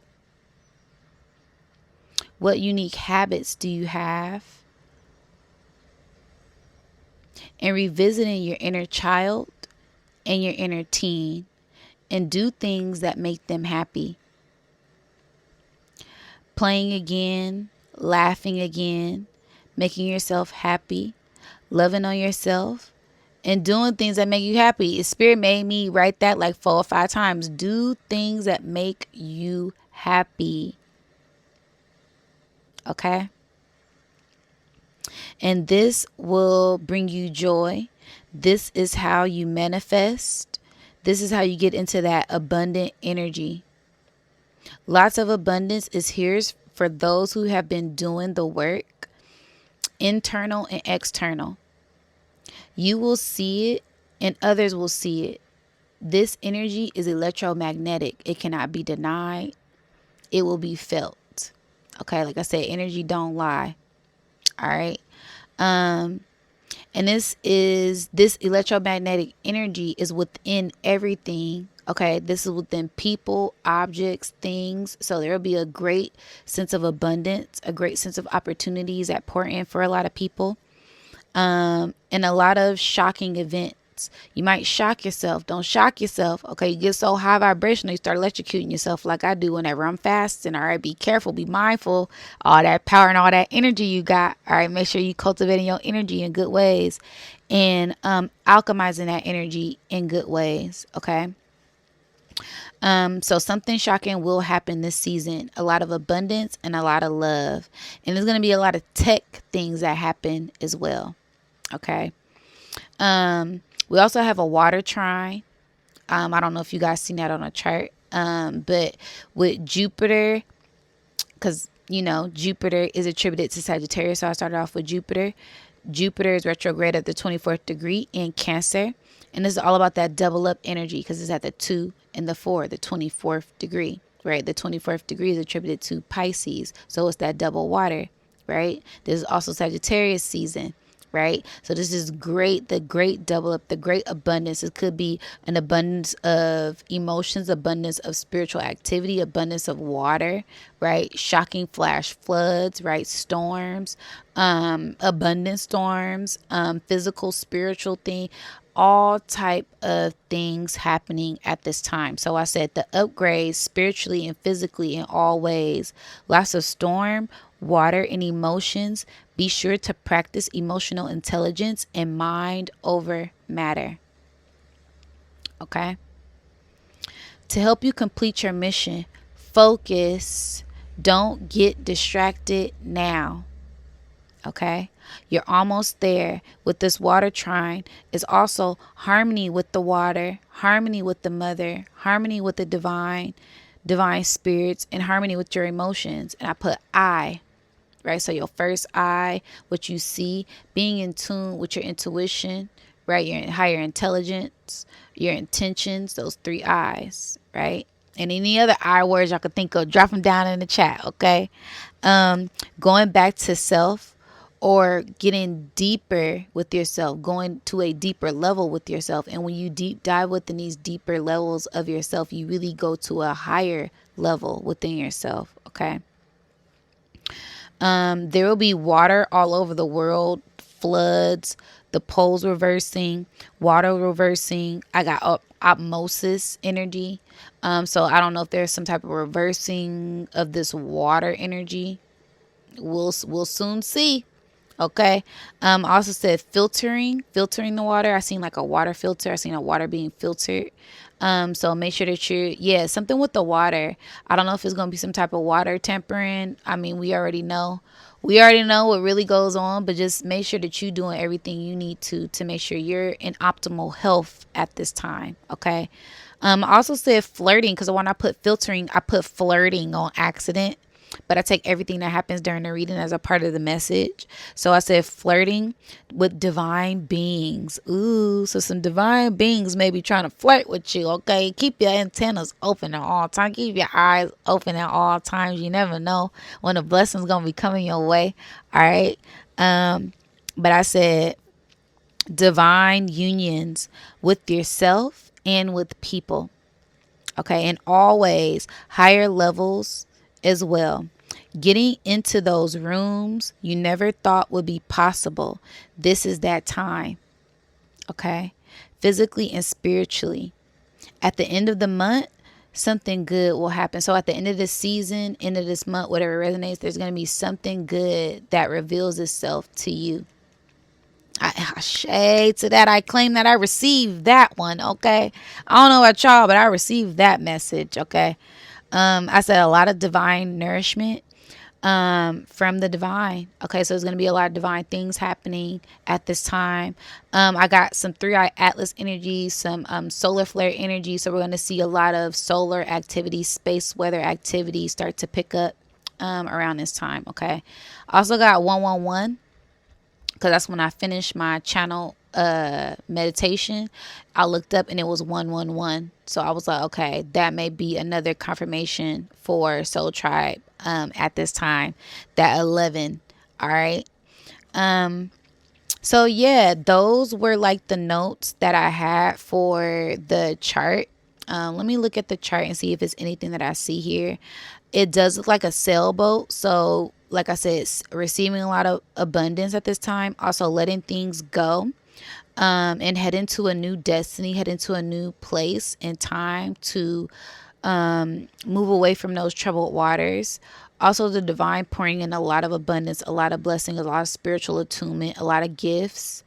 What unique habits do you have? And revisiting your inner child and your inner teen, and do things that make them happy. Playing again, laughing again, making yourself happy, loving on yourself, and doing things that make you happy. Spirit made me write that like 4 or 5 times. Do things that make you happy. Okay? And this will bring you joy. This is how you manifest. This is how you get into that abundant energy. Lots of abundance is here for those who have been doing the work, internal and external. You will see it and others will see it. This energy is electromagnetic. It cannot be denied. It will be felt. Okay, like I said, energy don't lie. All right. And this electromagnetic energy is within everything. Okay, this is within people, objects, things. So there will be a great sense of abundance, a great sense of opportunities that pour in for a lot of people, and a lot of shocking events. You might shock yourself. Don't shock yourself. Okay, you get so high vibrational, you start electrocuting yourself like I do whenever I'm fasting. All right, be careful, be mindful. All that power and all that energy you got. All right, make sure you cultivating your energy in good ways and alchemizing that energy in good ways. Okay. So something shocking will happen this season. A lot of abundance and a lot of love. And there's going to be a lot of tech things that happen as well. Okay. We also have a water trine. I don't know if you guys seen that on a chart. But with Jupiter, because, you know, Jupiter is attributed to Sagittarius. So I started off with Jupiter. Jupiter is retrograde at the 24th degree in Cancer. And this is all about that double up energy because it's at the 2 and the 4, the 24th degree, right? The 24th degree is attributed to Pisces. So it's that double water, right? This is also Sagittarius season, right? So this is great, the great double up, the great abundance. It could be an abundance of emotions, abundance of spiritual activity, abundance of water, right? Shocking flash floods, right? Storms, abundant storms, physical, spiritual thing. all type of things happening at this time. So I said the upgrades spiritually and physically in all ways. Lots of storm, water, and emotions. Be sure to practice emotional intelligence and mind over matter. Okay. To help you complete your mission, focus. Don't get distracted now. Okay, you're almost there. With this water trine is also harmony with the water, harmony with the mother, harmony with the divine spirits, and harmony with your emotions. And I put I, right? So your first eye, what you see, being in tune with your intuition, right? Your higher intelligence, your intentions, those three eyes, right? And any other I words y'all could think of, drop them down in the chat, okay? Going back to self, or getting deeper with yourself, going to a deeper level with yourself. And when you deep dive within these deeper levels of yourself, you really go to a higher level within yourself, okay? There will be water all over the world, floods, the poles reversing, water reversing. I got osmosis energy. So I don't know if there's some type of reversing of this water energy. We'll soon see. Okay. I also said filtering the water. I seen like a water filter. I seen a water being filtered. So make sure that something with the water. I don't know if it's going to be some type of water tempering. I mean, we already know what really goes on, but just make sure that you're doing everything you need to make sure you're in optimal health at this time. Okay. I also said flirting, because when I put filtering, I put flirting on accident. But I take everything that happens during the reading as a part of the message. So I said flirting with divine beings. Ooh, so some divine beings may be trying to flirt with you, okay? Keep your antennas open at all times. Keep your eyes open at all times. You never know when a blessing's going to be coming your way, all right? But I said divine unions with yourself and with people, okay? And always higher levels as well. Getting into those rooms you never thought would be possible. This is that time. Okay. Physically and spiritually. At the end of the month, something good will happen. So at the end of this season, end of this month, whatever resonates, there's going to be something good that reveals itself to you. I shade to that. I claim that I received that one. Okay. I don't know about y'all, but I received that message. Okay. I said a lot of divine nourishment from the divine. Okay, so there's going to be a lot of divine things happening at this time. I got some 3-eye atlas energy, some solar flare energy. So we're going to see a lot of solar activity, space weather activity start to pick up around this time. Okay, also got 111, because that's when I finished my channel meditation. I looked up and it was 111. So I was like, okay, that may be another confirmation for Soul Tribe at this time. That 11. All right. So yeah, those were like the notes that I had for the chart. Let me look at the chart and see if it's anything that I see here. It does look like a sailboat. So like I said, receiving a lot of abundance at this time. Also letting things go. And head into a new destiny, head into a new place and time to move away from those troubled waters. Also, the divine pouring in a lot of abundance, a lot of blessings, a lot of spiritual attunement, a lot of gifts.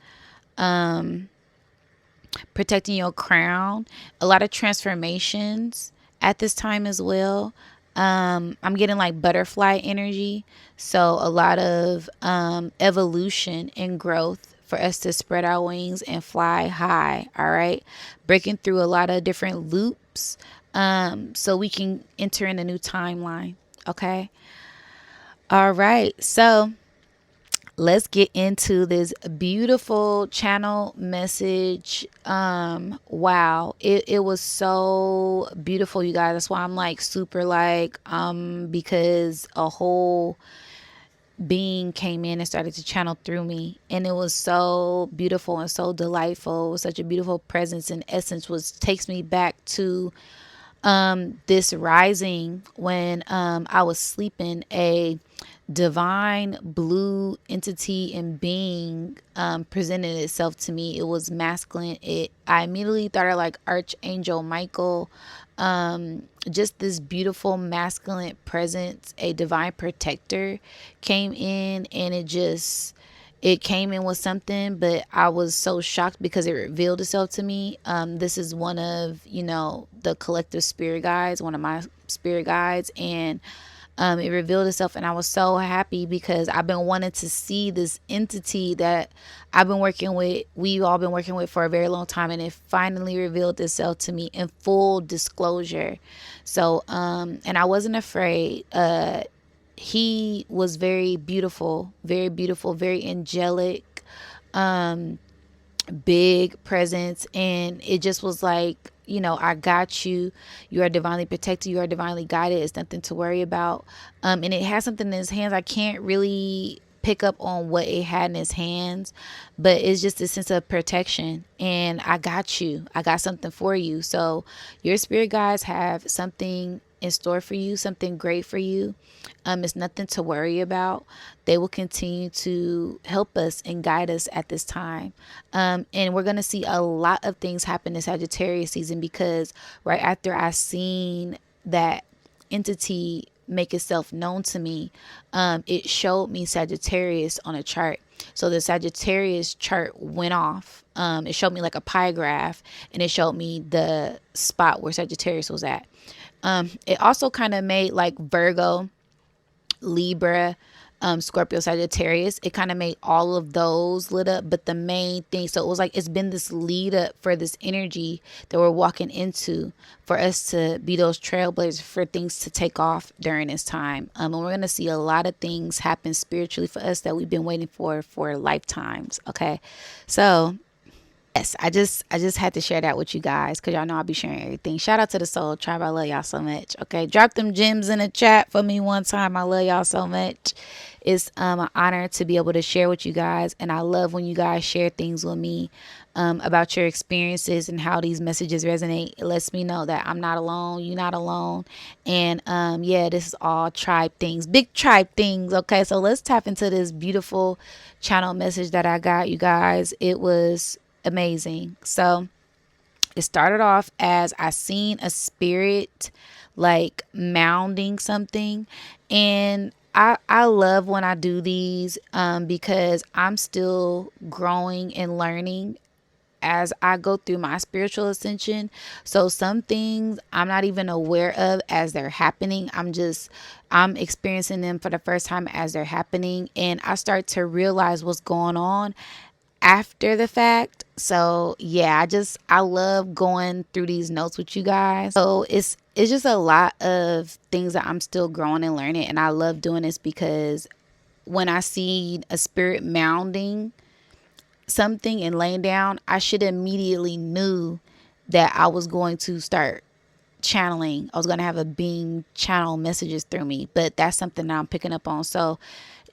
Protecting your crown, a lot of transformations at this time as well. I'm getting like butterfly energy. So a lot of evolution and growth for us to spread our wings and fly high. All right. Breaking through a lot of different loops so we can enter in a new timeline. Okay. All right. So let's get into this beautiful channel message. Wow. It was so beautiful, you guys. That's why I'm like super like, because a whole being came in and started to channel through me, and it was so beautiful and so delightful. It was such a beautiful presence and essence, which takes me back to this rising when I was sleeping. A divine blue entity and being presented itself to me. It was masculine. I immediately thought of like Archangel Michael. Just this beautiful masculine presence, a divine protector came in, and it came in with something, but I was so shocked because it revealed itself to me. This is one of, the collective spirit guides, one of my spirit guides, and it revealed itself, and I was so happy because I've been wanting to see this entity that we've all been working with for a very long time, and it finally revealed itself to me in full disclosure. So, and I wasn't afraid. He was very beautiful, very angelic, big presence, and it just was like, I got you. You are divinely protected. You are divinely guided. It's nothing to worry about. And it has something in his hands. I can't really pick up on what it had in his hands, but it's just a sense of protection. And I got you. I got something for you. So your spirit guides have something in store for you, something great for you. It's nothing to worry about. They will continue to help us and guide us at this time. And we're going to see a lot of things happen in Sagittarius season, because right after I seen that entity make itself known to me, it showed me Sagittarius on a chart. So the Sagittarius chart went off. It showed me like a pie graph, and it showed me the spot where Sagittarius was at. It also kind of made like Virgo, Libra, Scorpio, Sagittarius. It kind of made all of those lit up. But the main thing, so it was like it's been this lead up for this energy that we're walking into, for us to be those trailblazers, for things to take off during this time. And we're going to see a lot of things happen spiritually for us that we've been waiting for lifetimes. Okay. So yes, I just had to share that with you guys, because y'all know I'll be sharing everything. Shout out to the Soul Tribe. I love y'all so much. Okay, drop them gems in the chat for me one time. I love y'all so much. It's an honor to be able to share with you guys, and I love when you guys share things with me about your experiences and how these messages resonate. It lets me know that I'm not alone. You're not alone. And yeah, this is all tribe things, big tribe things. Okay, so let's tap into this beautiful channel message that I got, you guys. It was amazing. So it started off as I seen a spirit like mounding something, and I love when I do these because I'm still growing and learning as I go through my spiritual ascension. So some things I'm not even aware of as they're happening. I'm experiencing them for the first time as they're happening, and I start to realize what's going on after the fact. So yeah, I love going through these notes with you guys. So it's just a lot of things that I'm still growing and learning, and I love doing this because when I see a spirit mounding something and laying down, I should immediately knew that I was going to start channeling. I was going to have a being channel messages through me, but that's something that I'm picking up on. So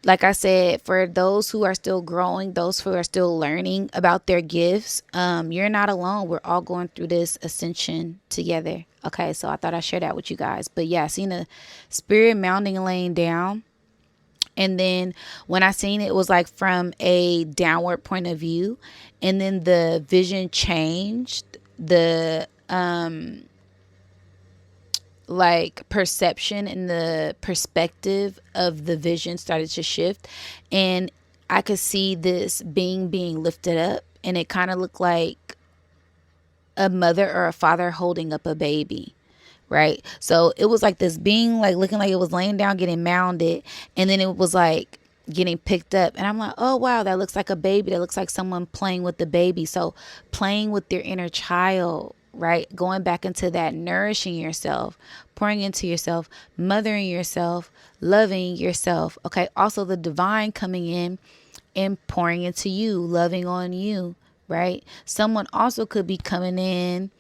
like I said, for those who are still growing, those who are still learning about their gifts, you're not alone. We're all going through this ascension together. Okay, so I thought I'd share that with you guys. But yeah, I seen a spirit mounting and laying down. And then when I seen it, it was like from a downward point of view. And then the vision changed. The like perception and the perspective of the vision started to shift, and I could see this being lifted up, and it kind of looked like a mother or a father holding up a baby, right? So it was like this being like looking like it was laying down getting mounded, and then it was like getting picked up, and I'm like, oh wow, that looks like a baby. That looks like someone playing with the baby. So playing with their inner child, right? Going back into that, nourishing yourself, pouring into yourself, mothering yourself, loving yourself. Okay. Also the divine coming in and pouring into you, loving on you, right? Someone also could be coming in,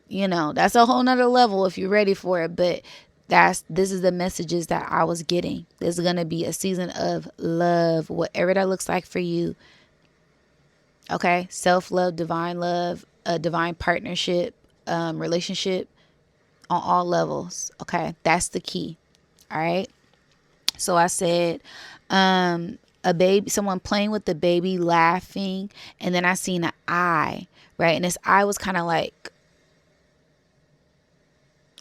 that's a whole nother level if you're ready for it. But this is the messages that I was getting. There's going to be a season of love, whatever that looks like for you. Okay. Self-love, divine love, a divine partnership, relationship on all levels. Okay. That's the key. All right. So I said, a baby, someone playing with the baby, laughing, and then I seen an eye, right? And this eye was kind of like,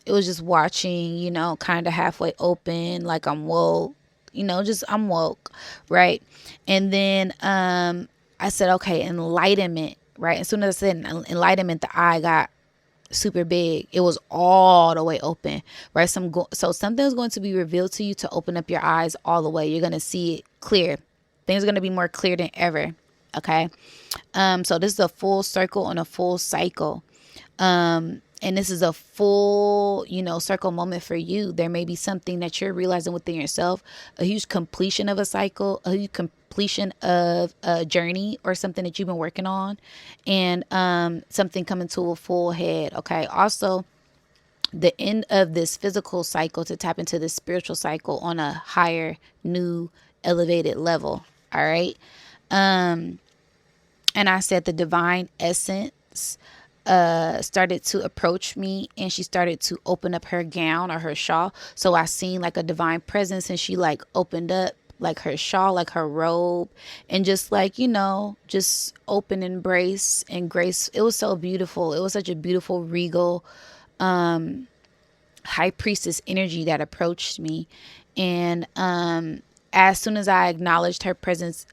it was just watching, kind of halfway open, like I'm woke, just I'm woke, right? And then I said, okay, enlightenment, right? As soon as I said enlightenment, the eye got super big. It was all the way open, right? So something's going to be revealed to you to open up your eyes all the way. You're going to see it clear. Things are going to be more clear than ever. Okay. So this is a full circle and a full cycle. And this is a full, circle moment for you. There may be something that you're realizing within yourself, a huge completion of a cycle, a huge completion of a journey or something that you've been working on, and something coming to a full head. Okay. Also, the end of this physical cycle to tap into this spiritual cycle on a higher, new, elevated level. All right. And I said the divine essence started to approach me, and she started to open up her gown or her shawl. So I seen like a divine presence, and she like opened up like her shawl, like her robe, and just like, just open embrace and grace. It was so beautiful. It was such a beautiful, regal, high priestess energy that approached me. And as soon as I acknowledged her presence,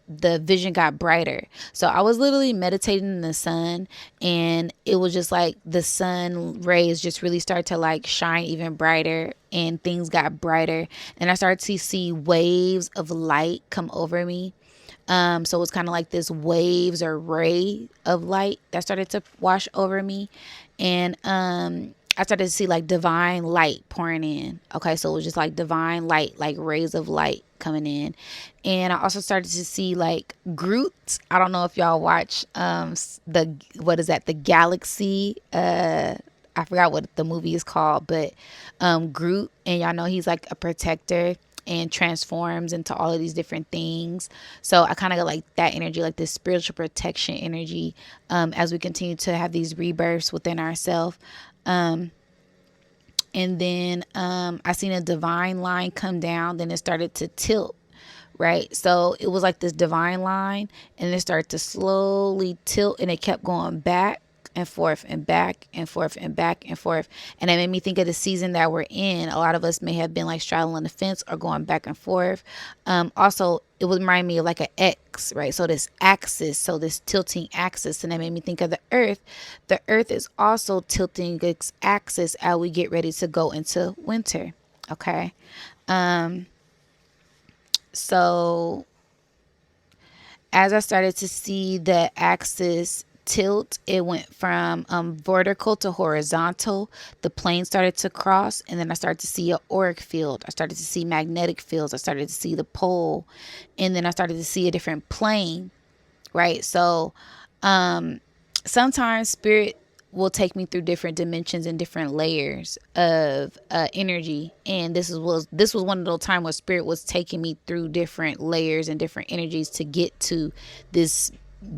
the vision got brighter. So I was literally meditating in the sun, and it was just like the sun rays just really started to like shine even brighter, and things got brighter, and I started to see waves of light come over me. So it was kind of like this waves or ray of light that started to wash over me. And I started to see like divine light pouring in. Okay, so it was just like divine light, like rays of light coming in. And I also started to see like Groot. I don't know if y'all watch the Galaxy. I forgot what the movie is called, but Groot, and y'all know he's like a protector and transforms into all of these different things. So I kind of got like that energy, like this spiritual protection energy, as we continue to have these rebirths within ourselves. And then I seen a divine line come down, then it started to tilt, right? So it was like this divine line, and it started to slowly tilt, and it kept going back and forth and back and forth and back and forth. And it made me think of the season that we're in. A lot of us may have been like straddling the fence or going back and forth. Also, it would remind me of like an X, right? So this axis, so this tilting axis. And that made me think of the earth. The earth is also tilting its axis as we get ready to go into winter. Okay. So as I started to see the axis tilt, it went from vertical to horizontal. The plane started to cross, and then I started to see an auric field. I started to see magnetic fields. I started to see the pole, and then I started to see a different plane, right? So sometimes spirit will take me through different dimensions and different layers of energy, and this was one of those times where spirit was taking me through different layers and different energies to get to this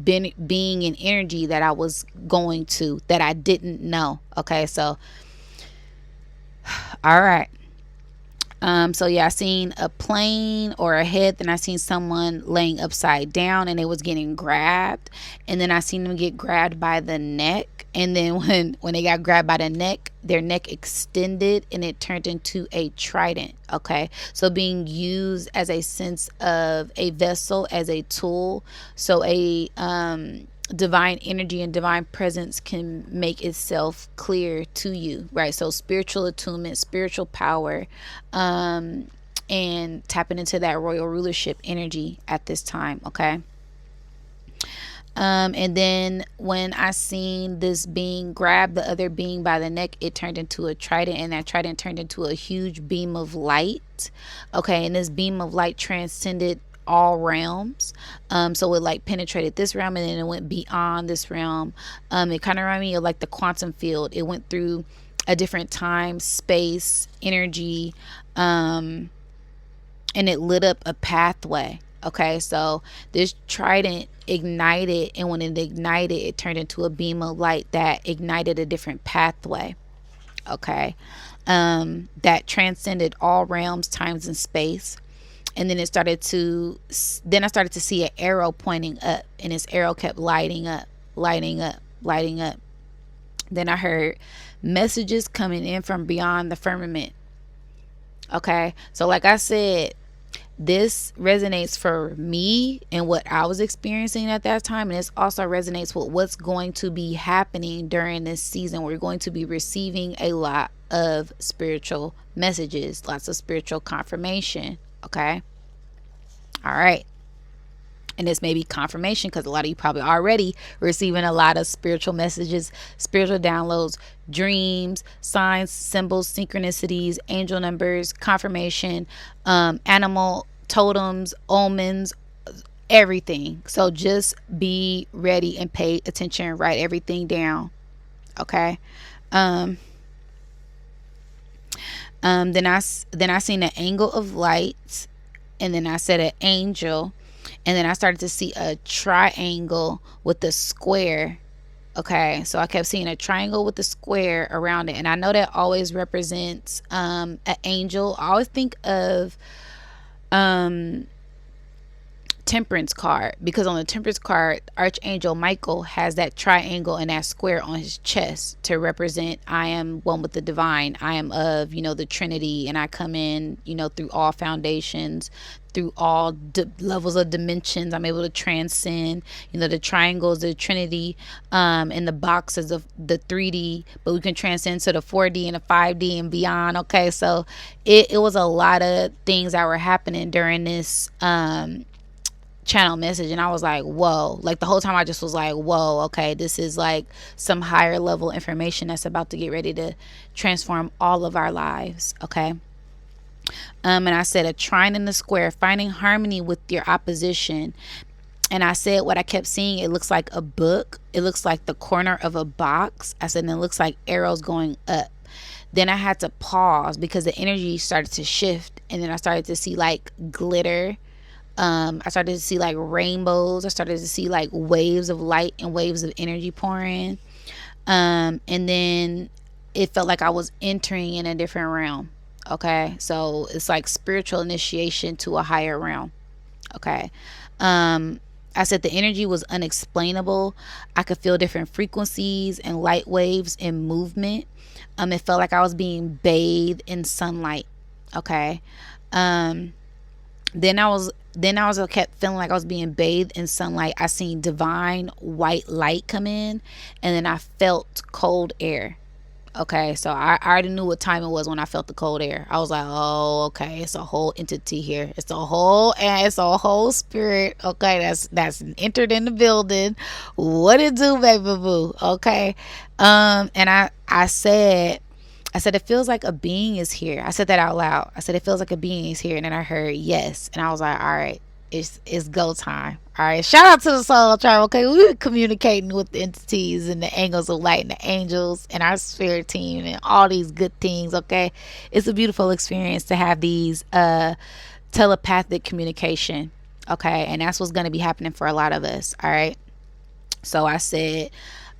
being and energy that I was going to, that I didn't know. Okay, so all right. So yeah, I seen a plane or a head, then I seen someone laying upside down, and they was getting grabbed, and then I seen them get grabbed by the neck, and then when they got grabbed by the neck, their neck extended and it turned into a trident. Okay, so being used as a sense of a vessel, as a tool, so a divine energy and divine presence can make itself clear to you, right? So spiritual attunement, spiritual power, and tapping into that royal rulership energy at this time. Okay. And then when I seen this being grab the other being by the neck, it turned into a trident, and that trident turned into a huge beam of light. Okay, and this beam of light transcended all realms. So it like penetrated this realm, and then it went beyond this realm. It kind of reminded me of like the quantum field. It went through a different time, space, energy, and it lit up a pathway. Okay, so this trident ignited, and when it ignited, it turned into a beam of light that ignited a different pathway. Okay. that transcended all realms, times, and space. And then then I started to see an arrow pointing up, and this arrow kept lighting up, lighting up, lighting up. Then I heard messages coming in from beyond the firmament. Okay, so like I said, this resonates for me and what I was experiencing at that time, and this also resonates with what's going to be happening during this season. We're going to be receiving a lot of spiritual messages, lots of spiritual confirmation. Okay, all right. And this may be confirmation because a lot of you probably already receiving a lot of spiritual messages, spiritual downloads, dreams, signs, symbols, synchronicities, angel numbers, confirmation, animal totems, omens, everything. So just be ready and pay attention. Write everything down. Okay. Then I seen an angle of light, and then I said an angel. And then I started to see a triangle with a square. Okay, so I kept seeing a triangle with a square around it. And I know that always represents an angel. I always think of temperance card, because on the temperance card, Archangel Michael has that triangle and that square on his chest to represent, I am one with the divine. I am of, the Trinity, and I come in, through all foundations, through all levels of dimensions. I'm able to transcend, the triangles, the Trinity, and the boxes of the 3D, but we can transcend to the 4D and the 5D and beyond. Okay, so it was a lot of things that were happening during this channel message, and I was like, whoa. Like the whole time I just was like, whoa, okay, this is like some higher level information that's about to get ready to transform all of our lives. Okay. And I said a trine in the square, finding harmony with your opposition. And I said what I kept seeing, it looks like a book, it looks like the corner of a box. I said, and it looks like arrows going up. Then I had to pause because the energy started to shift, and then I started to see like glitter. I started to see like rainbows. I started to see like waves of light and waves of energy pouring. And then it felt like I was entering in a different realm. Okay. So it's like spiritual initiation to a higher realm. Okay. I said the energy was unexplainable. I could feel different frequencies and light waves and movement. It felt like I was being bathed in sunlight. Okay. Then I kept feeling like I was being bathed in sunlight. I seen divine white light come in, and then I felt cold air. Okay, so I already knew what time it was when I felt the cold air. I was like, oh, okay, it's a whole entity here. It's a whole spirit. Okay, that's entered in the building. What it do, baby boo? Okay, and I said it feels like a being is here. I said that out loud. I said it feels like a being is here, and then I heard yes, and I was like, all right, it's go time. All right, shout out to the soul tribe. Okay, we were communicating with the entities and the angels of light and the angels and our spirit team and all these good things. Okay, it's a beautiful experience to have these telepathic communication. Okay, and that's what's going to be happening for a lot of us. All right, so I said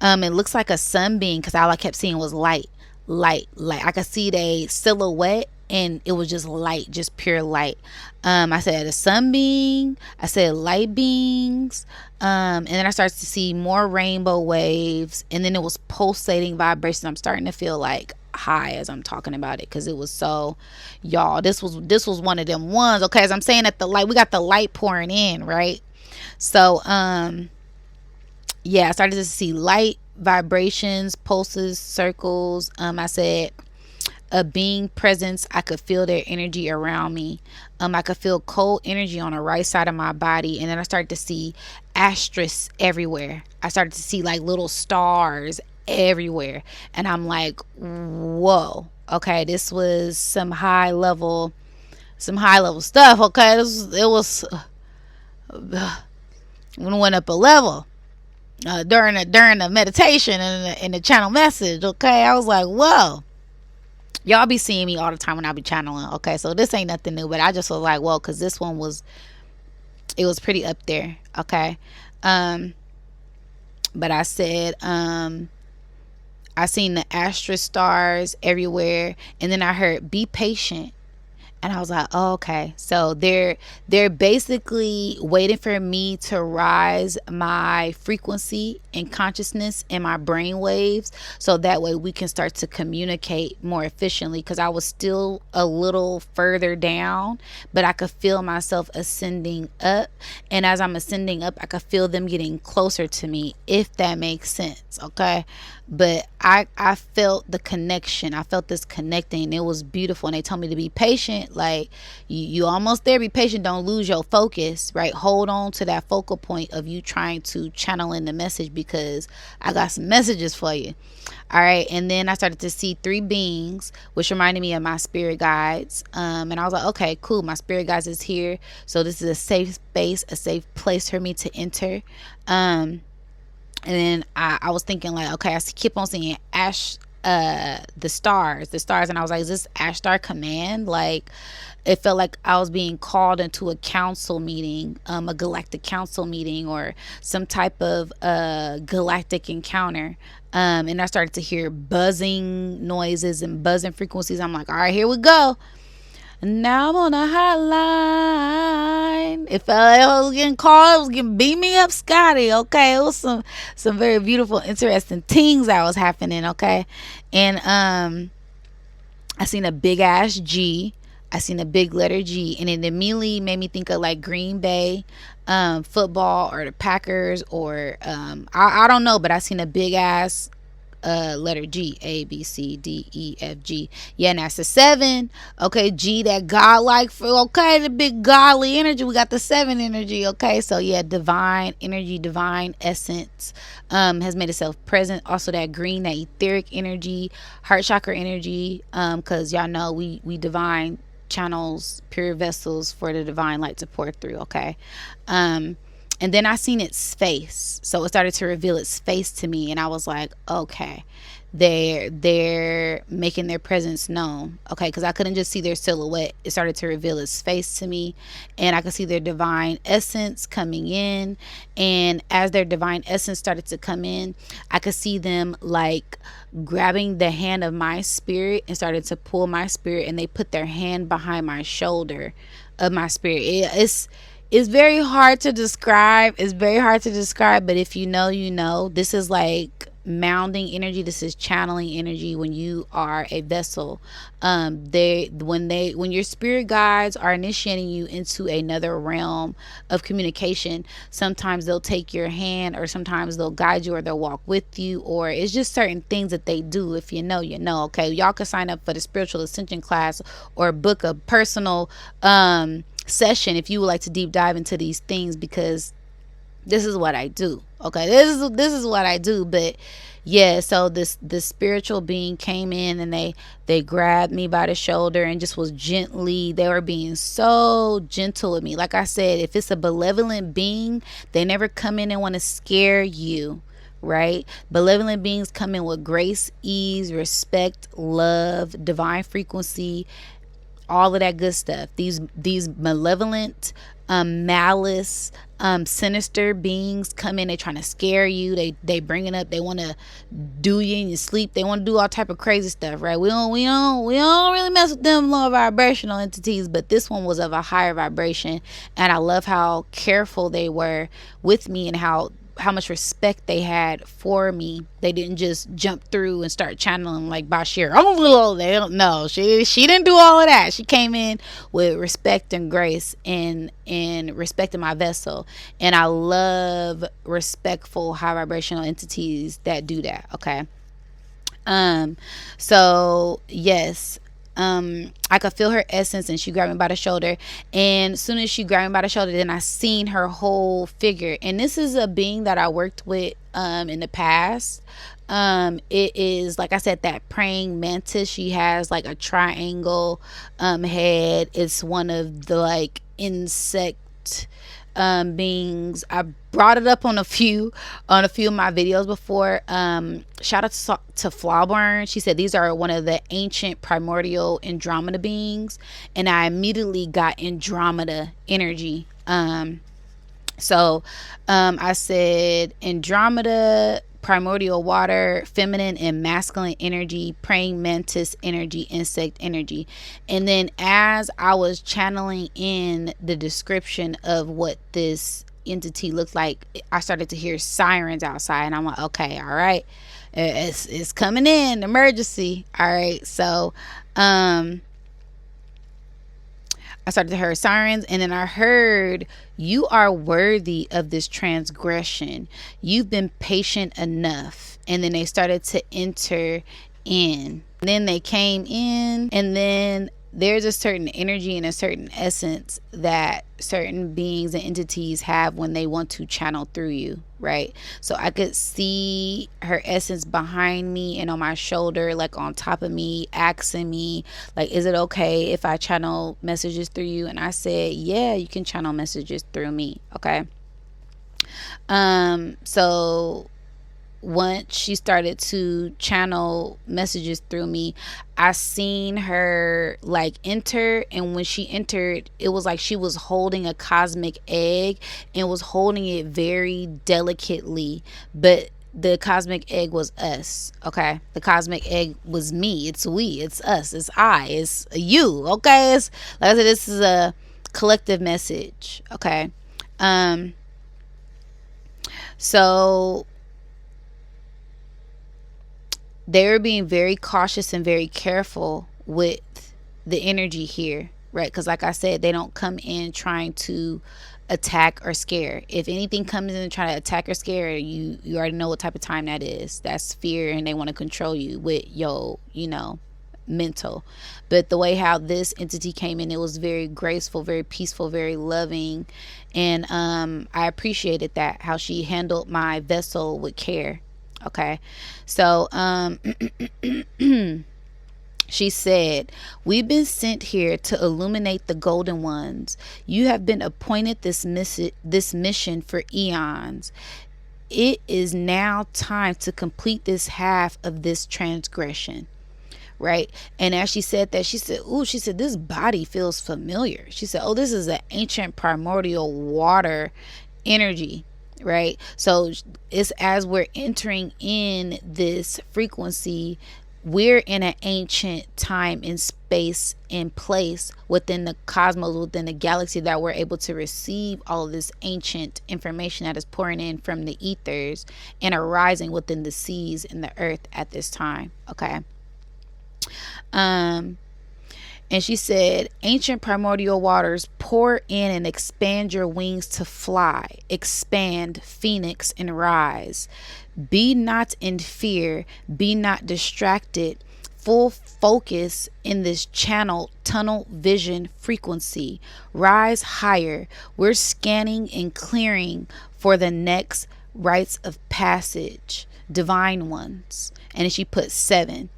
it looks like a sunbeam, because all I kept seeing was light. I could see the silhouette, and it was just light, just pure light. I said a sunbeam, I said light beings, and then I started to see more rainbow waves, and then it was pulsating vibrations. I'm starting to feel like high as I'm talking about it, because it was so, y'all, this was one of them ones. Okay, as I'm saying that we got the light pouring in, right? So yeah, I started to see light vibrations, pulses, circles. I said a being presence. I could feel their energy around me. I could feel cold energy on the right side of my body, and then I started to see asterisks everywhere. I started to see like little stars everywhere, and I'm like, whoa, okay, this was some high level stuff. Okay, it was went up a level. During the meditation and in the channel message. Okay, I was like, whoa, y'all be seeing me all the time when I be channeling. Okay, so this ain't nothing new, but I just was like, whoa, because this one was pretty up there. Okay, but I said I seen the astral stars everywhere, and then I heard be patient. And I was like, oh, okay. So they're basically waiting for me to rise my frequency and consciousness in my brain waves, so that way we can start to communicate more efficiently, because I was still a little further down, but I could feel myself ascending up. And as I'm ascending up, I could feel them getting closer to me, if that makes sense. Okay. But I felt the connection. I felt this connecting. It was beautiful. And they told me to be patient. Like, you almost there. Be patient. Don't lose your focus, right? Hold on to that focal point of you trying to channel in the message, because I got some messages for you. All right. And then I started to see three beings, which reminded me of my spirit guides. And I was like, okay, cool. My spirit guides is here. So this is a safe space, a safe place for me to enter. And then I was thinking, like, okay, I keep on seeing the stars, and I was like, is this Ash Star Command? Like, it felt like I was being called into a council meeting, a galactic council meeting, or some type of galactic encounter. And I started to hear buzzing noises and buzzing frequencies. I'm like, all right, here we go. Now I'm on a hotline. It felt like I was getting called. It was getting beat me up, Scotty. Okay, it was some very beautiful, interesting things that was happening. Okay, and I seen a big ass G. I seen a big letter G, and it immediately made me think of like Green Bay football, or the Packers, or I don't know, but I seen a big ass letter G, A B C D E F G. Yeah, and that's the 7. Okay, G, that godlike, okay, the big godly energy. We got the 7 energy. Okay, so yeah, divine energy, divine essence has made itself present. Also that green, that etheric energy, heart chakra energy, because y'all know we divine channels, pure vessels for the divine light to pour through. Okay. And then I seen its face. So it started to reveal its face to me. And I was like, okay, they're making their presence known. Okay, because I couldn't just see their silhouette. It started to reveal its face to me. And I could see their divine essence coming in. And as their divine essence started to come in, I could see them like grabbing the hand of my spirit and started to pull my spirit. And they put their hand behind my shoulder of my spirit. It's very hard to describe. It's very hard to describe, but if you know, you know. This is like mounding energy. This is channeling energy when you are a vessel. When your spirit guides are initiating you into another realm of communication, sometimes they'll take your hand, or sometimes they'll guide you, or they'll walk with you, or it's just certain things that they do. If you know, you know. Okay, y'all can sign up for the spiritual ascension class, or book a personal session if you would like to deep dive into these things, because this is what I do. Okay, this is what I do. But yeah, so this spiritual being came in, and they grabbed me by the shoulder and just was gently, they were being so gentle with me. Like I said, if it's a benevolent being, they never come in and want to scare you, right? Benevolent beings come in with grace, ease, respect, love, divine frequency, all of that good stuff. These malevolent, malice, sinister beings come in. They trying to scare you. They bring it up. They want to do you in your sleep. They want to do all type of crazy stuff, right? We don't really mess with them low vibrational entities, but this one was of a higher vibration, and I love how careful they were with me, and how much respect they had for me. They didn't just jump through and start channeling like Bashir. Oh, they don't know. She didn't do all of that. She came in with respect and grace, and respecting my vessel. And I love respectful, high vibrational entities that do that. Okay. So yes, I could feel her essence, and she grabbed me by the shoulder. And as soon as she grabbed me by the shoulder, then I seen her whole figure. And this is a being that I worked with in the past. It is, like I said, that praying mantis. She has like a triangle head. It's one of the like insect beings. I brought it up on a few of my videos before. Shout out to Flawburn. She said these are one of the ancient primordial Andromeda beings, and I immediately got Andromeda energy. So I said, Andromeda primordial water, feminine and masculine energy, praying mantis energy, insect energy. And then as I was channeling in the description of what this entity looked like, I started to hear sirens outside, and I'm like, okay, all right, it's coming in, emergency. All right, so I started to hear sirens, and then I heard, you are worthy of this transgression. You've been patient enough. And then they started to enter in. And then they came in, and then there's a certain energy and a certain essence that certain beings and entities have when they want to channel through you, right? So I could see her essence behind me and on my shoulder, like on top of me, asking me, like, is it okay if I channel messages through you? And I said, yeah, you can channel messages through me. Okay. So once she started to channel messages through me, I seen her like enter, and when she entered, it was like she was holding a cosmic egg and was holding it very delicately, but the cosmic egg was us. Okay, the cosmic egg was me, it's we, it's us, it's I, it's you. Okay, it's like I said, this is a collective message. Okay. So they were being very cautious and very careful with the energy here, right? Because like I said, they don't come in trying to attack or scare. If anything comes in and try to attack or scare, you already know what type of time that is. That's fear, and they want to control you with your, mental. But the way how this entity came in, it was very graceful, very peaceful, very loving, and I appreciated that, how she handled my vessel with care. Okay, so she said, we've been sent here to illuminate the golden ones. You have been appointed this mission for eons. It is now time to complete this half of this transgression. Right. And as she said that, she said, ooh, she said, this body feels familiar. She said, oh, this is an ancient primordial water energy. Right. So it's as we're entering in this frequency, we're in an ancient time and space and place within the cosmos, within the galaxy, that we're able to receive all of this ancient information that is pouring in from the ethers and arising within the seas and the earth at this time. Okay. And she said, ancient primordial waters, pour in and expand your wings to fly, expand, phoenix, and rise. Be not in fear, be not distracted. Full focus in this channel, tunnel vision frequency. Rise higher. We're scanning and clearing for the next rites of passage, divine ones. And she put 7.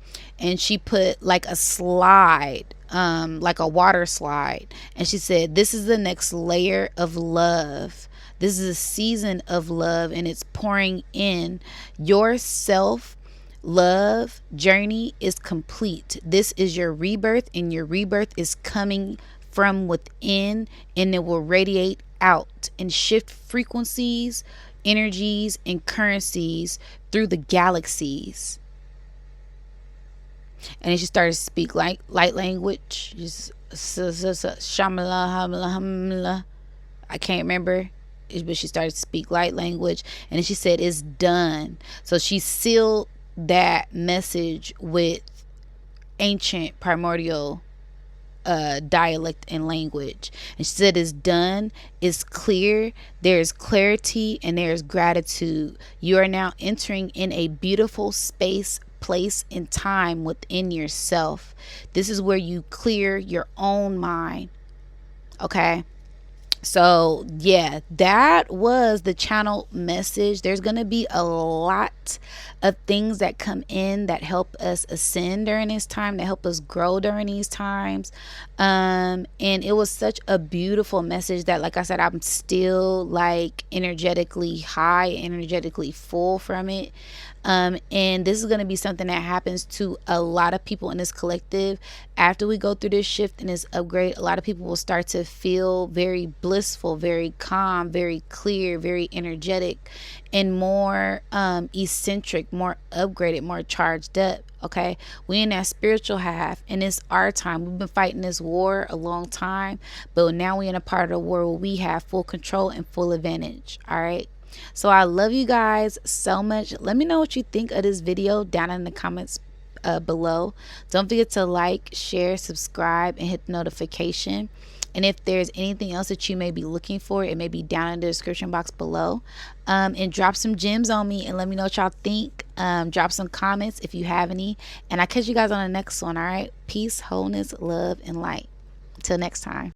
And she put like a slide, like a water slide. And she said, this is the next layer of love. This is a season of love, and it's pouring in. Your self love journey is complete. This is your rebirth, and your rebirth is coming from within, and it will radiate out and shift frequencies, energies, and currencies through the galaxies. And then she started to speak like light language. Just shamala hamla hamla. I can't remember, but she started to speak light language, and then she said, it's done. So she sealed that message with ancient primordial dialect and language. And she said, it's done, it's clear, there's clarity, and there's gratitude. You are now entering in a beautiful space, place, and time within yourself. This is where you clear your own mind. Okay. So yeah, that was the channel message. There's going to be a lot of things that come in that help us ascend during this time, that help us grow during these times. And it was such a beautiful message that, like I said, I'm still like energetically high, energetically full from it. And this is going to be something that happens to a lot of people in this collective. After we go through this shift and this upgrade, a lot of people will start to feel very blissful, very calm, very clear, very energetic. and more eccentric, more upgraded, more charged up. Okay, we in that spiritual half, and it's our time. We've been fighting this war a long time, but now we in a part of the war where we have full control and full advantage. All right, so I love you guys so much. Let me know what you think of this video down in the comments below. Don't forget to like, share, subscribe, and hit the notification. And if there's anything else that you may be looking for, it may be down in the description box below. And drop some gems on me and let me know what y'all think. Drop some comments if you have any. And I'll catch you guys on the next one. All right, peace, wholeness, love, and light. Until next time.